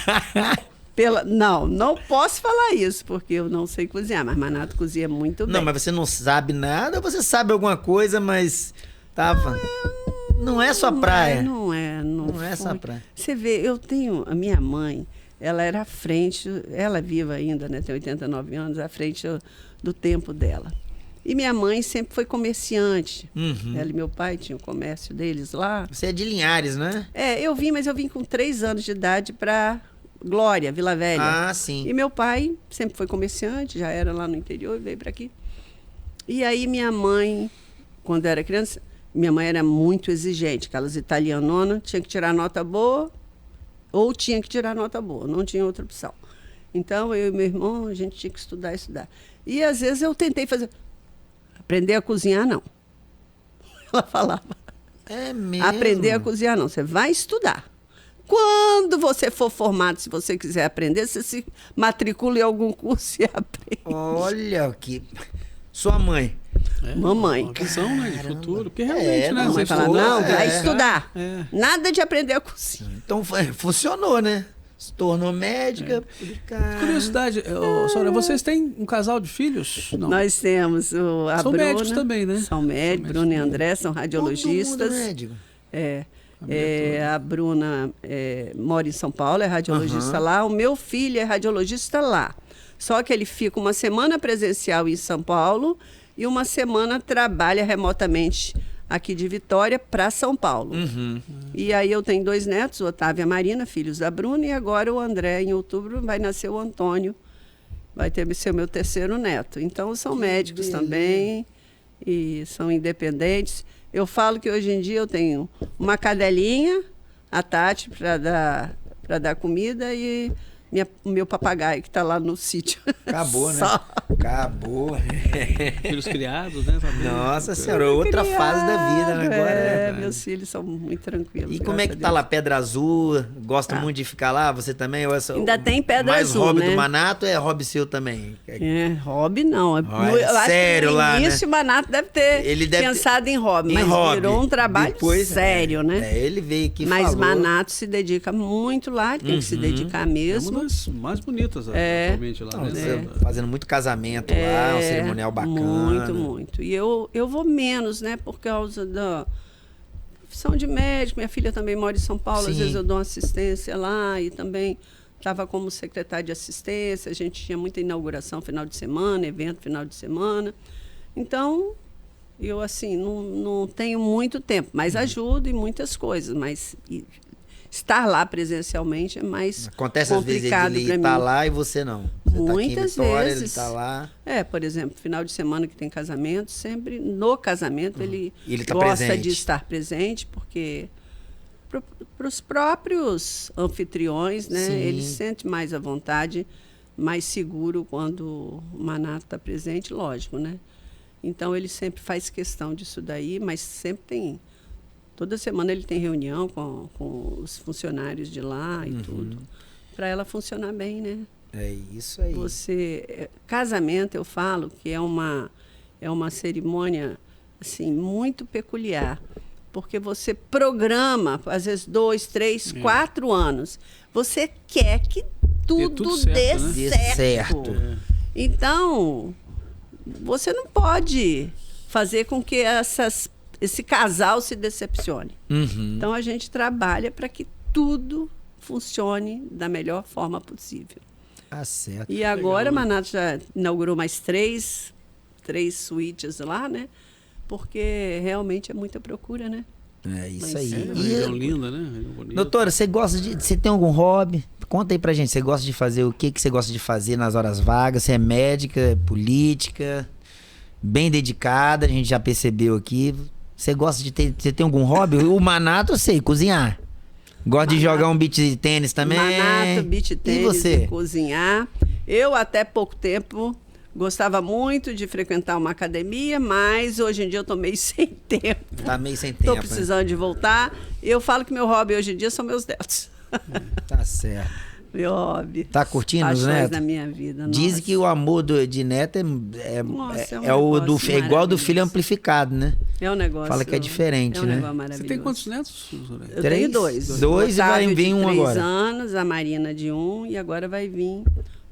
Não posso falar isso, porque eu não sei cozinhar, mas Manato cozinha muito bem. Não, mas você não sabe nada ou você sabe alguma coisa, mas tava. Não é sua praia. Não é Não é foi. sua praia. Você vê, eu tenho a minha mãe, ela era à frente, ela é viva ainda, né? Tem 89 anos, à frente do tempo dela. E minha mãe sempre foi comerciante. Ela e meu pai tinham o comércio deles lá. Você é de Linhares, né? Mas eu vim com 3 anos de idade para Glória, Vila Velha. Ah, sim. E meu pai sempre foi comerciante, já era lá no interior e veio para aqui. E aí minha mãe, quando eu era criança, minha mãe era muito exigente, aquelas italianonas, tinha que tirar nota boa ou tinha que tirar nota boa, não tinha outra opção. Então eu e meu irmão, a gente tinha que estudar. E às vezes eu tentei aprender a cozinhar, não. Ela falava, É mesmo. aprender a cozinhar não, você vai estudar. Quando você for formado, se você quiser aprender, você se matricula em algum curso e aprende. Olha que. Sua mãe. É, Mamãe. Uma visão, né, de futuro. Porque realmente, né? não, Mamãe mas você fala, foi, não, é. vai estudar. É. Nada de aprender a cozinhar. Então funcionou, né? Se tornou médica. Cara. Curiosidade, Sônia, vocês têm um casal de filhos? Não. Nós temos a São Bruna. médicos também, né? São médicos, Bruna e André são radiologistas. Todo mundo médico. A Bruna mora em São Paulo, é radiologista lá. O meu filho é radiologista lá. Só que ele fica uma semana presencial em São Paulo e uma semana trabalha remotamente aqui de Vitória para São Paulo. E aí eu tenho 2 netos, o Otávio e a Marina, filhos da Bruna, e agora o André, em outubro, vai nascer o Antônio, vai ser o meu 3º neto. Então são médicos também e são independentes. Eu falo que hoje em dia eu tenho uma cadelinha, a Tati, para dar comida, e o meu papagaio que está lá no sítio. Acabou, né? Só. Acabou. Filhos criados, né? Também. Nossa senhora, outra fase da vida né, agora. né? Meus filhos são muito tranquilos. E como é que graças tá a lá, Deus. Pedra Azul? Gosta muito de ficar lá? Você também? Ou Ainda tem Pedra mais Azul, hobby né? do Manato é hobby seu também? Hobby não. Olha, Eu acho sério que no lá, né? início o Manato deve ter Ele deve pensado em hobby, Em mas hobby. virou um trabalho Depois, sério, né? ele veio aqui e Mas falou. Manato se dedica muito lá, ele tem que se dedicar É mesmo. uma das mais bonitas atualmente lá, Não, né? você fazendo muito casamento lá, um cerimonial bacana. Muito. E eu vou menos, né? Por causa da profissão de médico. Minha filha também mora em São Paulo, às Sim. vezes eu dou uma assistência lá e também estava como secretária de assistência. A gente tinha muita inauguração final de semana, evento final de semana. Então, eu assim, não tenho muito tempo, mas ajudo em muitas coisas. Mas estar lá presencialmente é mais Acontece às vezes complicado ele para estar mim. lá e você não. Você Muitas tá aqui em Vitória, vezes. ele tá lá. Por exemplo, final de semana que tem casamento, sempre no casamento ele E ele tá gosta presente. de estar presente, porque para os próprios anfitriões, né, Sim. ele se sente mais à vontade, mais seguro quando o Manato está presente, lógico, né? Então ele sempre faz questão disso daí, mas sempre tem Toda semana ele tem reunião com os funcionários de lá e tudo, para ela funcionar bem, né? É isso aí. Casamento, eu falo que é uma cerimônia assim muito peculiar, porque você programa, às vezes 2, 3, 4 anos. Você quer que tudo certo, né? dê Dê certo. Então, você não pode fazer com que esse casal se decepcione. Então, a gente trabalha para que tudo funcione da melhor forma possível. Tá certo. E agora, Manato já inaugurou mais 3 suítes lá, né? Porque realmente é muita procura, né? É isso Mas aí. é, Uma região linda, né? Região bonita. Doutora, você tem algum hobby? Conta aí pra gente, você gosta de fazer o que você gosta de fazer nas horas vagas? Você é médica, é política, bem dedicada, a gente já percebeu aqui. Você gosta de você tem algum hobby? O Manato, eu sei, cozinhar. Gosta de jogar um beach tênis também? Manato, beach tênis, e você? cozinhar. Eu, até pouco tempo, gostava muito de frequentar uma academia, mas hoje em dia eu tô meio sem tempo. Tá meio sem tempo. Tô precisando de voltar. Eu falo que meu hobby hoje em dia são meus netos. Tá certo. Meu hobby. Tá curtindo os Paixões netos? da minha vida. Dizem nossa. de amor de neto Nossa, é negócio é igual do filho maravilhoso. amplificado, né? É um negócio. Fala que é diferente, é um né? negócio Você maravilhoso. tem quantos netos, Soraya? Eu 3? tenho 2. 2 e vai Otávio vir de um 3 agora. anos, a Marina de 1 e agora vai vir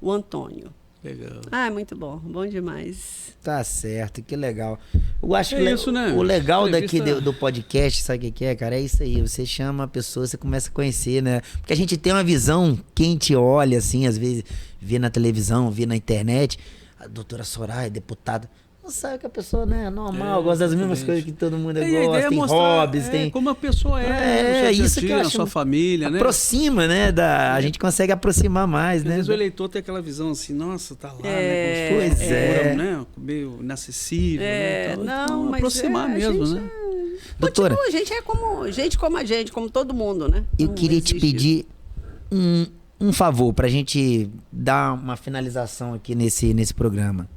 o Antônio. Legal. Ah, é muito bom. Bom demais. Tá certo, que legal. Eu acho É que isso, né? o legal daqui Entrevista- do podcast, sabe o que é, cara? É isso aí. Você chama a pessoa, você começa a conhecer, né? Porque a gente tem uma visão, quem te olha, assim, às vezes vê na televisão, vê na internet, a doutora Soraya, deputada. Não sabe que a pessoa, né, é normal, gosta das mesmas exatamente. coisas que todo mundo E a ideia gosta, é tem mostrar, hobbies, tem. como a pessoa é, no seu dia a isso que dia, eu na acho. sua família, né? Aproxima, né? A gente consegue aproximar mais, Às né? vezes o eleitor tem aquela visão assim, nossa, tá lá, É, né? Como se fosse pois uma é. figura, né? Meio inacessível, né? Então, não, mas aproximar a mesmo, gente né? Doutora, Continua, a gente é como a gente, como todo mundo, né? eu Não queria te existe pedir um favor pra gente dar uma finalização aqui nesse programa.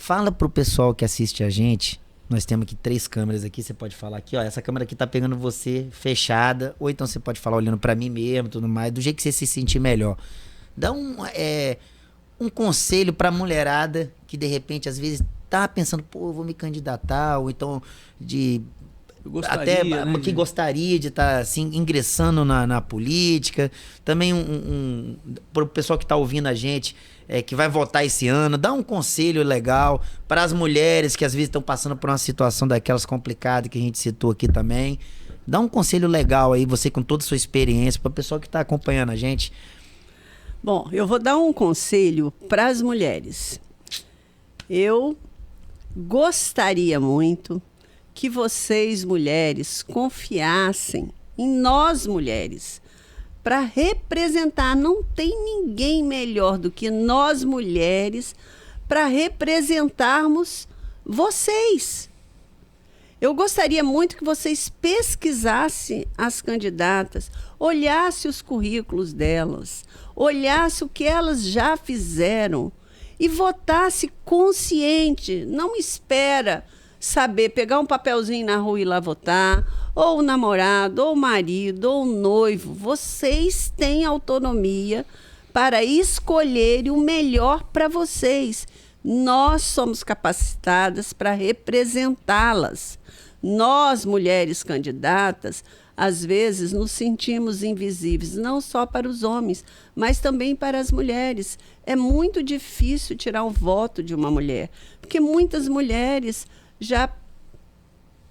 Fala pro pessoal que assiste a gente. Nós temos aqui 3 câmeras aqui, você pode falar aqui, ó, essa câmera aqui tá pegando você fechada, ou então você pode falar olhando pra mim mesmo, tudo mais, do jeito que você se sentir melhor. Dá um conselho pra mulherada que de repente às vezes tá pensando, pô, eu vou me candidatar, ou então Eu gostaria, né, que gostaria de estar assim ingressando na política. Também para o pessoal que está ouvindo a gente, que vai votar esse ano, dá um conselho legal para as mulheres que às vezes estão passando por uma situação daquelas complicadas que a gente citou aqui também. Dá um conselho legal aí, você com toda a sua experiência, para o pessoal que está acompanhando a gente. Bom, eu vou dar um conselho para as mulheres. Eu gostaria muito que vocês, mulheres, confiassem em nós, mulheres, para representar. Não tem ninguém melhor do que nós, mulheres, para representarmos vocês. Eu gostaria muito que vocês pesquisassem as candidatas, olhassem os currículos delas, olhassem o que elas já fizeram e votasse consciente. Não espera saber pegar um papelzinho na rua e ir lá votar, ou o namorado, ou o marido, ou o noivo. Vocês têm autonomia para escolher o melhor para vocês. Nós somos capacitadas para representá-las. Nós, mulheres candidatas, às vezes nos sentimos invisíveis, não só para os homens, mas também para as mulheres. É muito difícil tirar o voto de uma mulher, porque muitas mulheres já...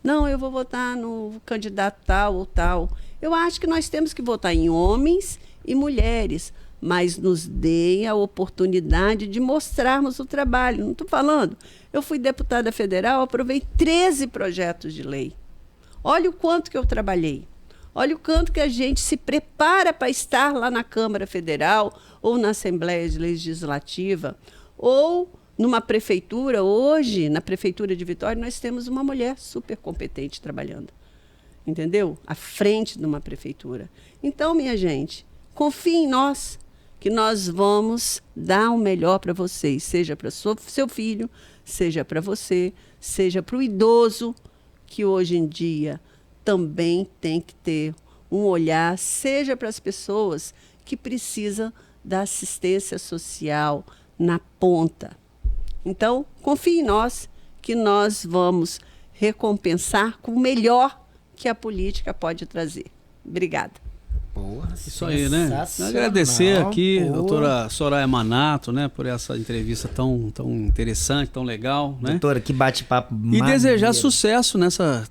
Não, eu vou votar no candidato tal ou tal. Eu acho que nós temos que votar em homens e mulheres, mas nos deem a oportunidade de mostrarmos o trabalho. Não estou falando. Eu fui deputada federal, aprovei 13 projetos de lei. Olha o quanto que eu trabalhei. Olha o quanto que a gente se prepara para estar lá na Câmara Federal ou na Assembleia Legislativa ou numa prefeitura. Hoje, na Prefeitura de Vitória, nós temos uma mulher super competente trabalhando. Entendeu? À frente de uma prefeitura. Então, minha gente, confie em nós, que nós vamos dar o melhor para vocês, seja para seu filho, seja para você, seja para o idoso, que hoje em dia também tem que ter um olhar, seja para as pessoas que precisam da assistência social na ponta. Então, confie em nós, que nós vamos recompensar com o melhor que a política pode trazer. Obrigada. Porra, Isso aí, né? sensacional. Agradecer aqui, Porra. doutora Soraya Manato, né, por essa entrevista tão interessante, tão legal, né? Doutora, que bate-papo E desejar maneiro. sucesso nessa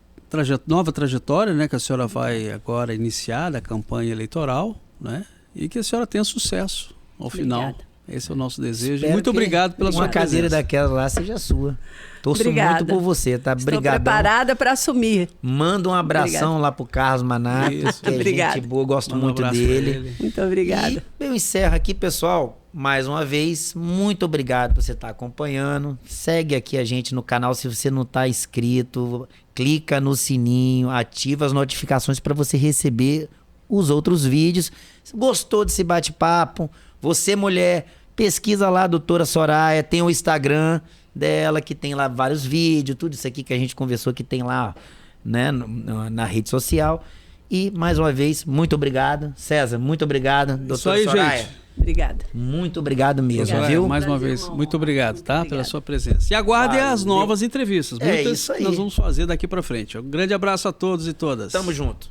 nova trajetória, né, que a senhora vai agora iniciar da campanha eleitoral, né? E que a senhora tenha sucesso ao final. Obrigada. Esse é o nosso desejo. Espero Muito que obrigado pela sua uma cadeira presença. daquela lá seja sua. Torço Obrigada. muito por você, tá? Estou Obrigadão. preparada para assumir. Manda um abração Obrigada. lá pro Carlos Manato, Isso. que é Obrigada. gente boa, gosto Manda um muito abraço pra dele. ele. Muito obrigada. E eu encerro aqui, pessoal, mais uma vez, muito obrigado por você estar acompanhando. Segue aqui a gente no canal se você não está inscrito, clica no sininho, ativa as notificações para você receber os outros vídeos. Se gostou desse bate-papo, você mulher, pesquisa lá a doutora Soraya, tem o Instagram dela que tem lá vários vídeos, tudo isso aqui que a gente conversou que tem lá, né, na rede social. E, mais uma vez, muito obrigado. César, muito obrigado. Doutora aí, Soraya, gente. Obrigada. muito obrigado mesmo, Soraya, viu? mais uma Prazer, vez, uma muito honra. obrigado, Muito tá? Pela obrigada. sua presença. E aguardem Valeu. as novas entrevistas. É Muitas isso aí. que nós vamos fazer daqui para frente. Um grande abraço a todos e todas. Tamo junto.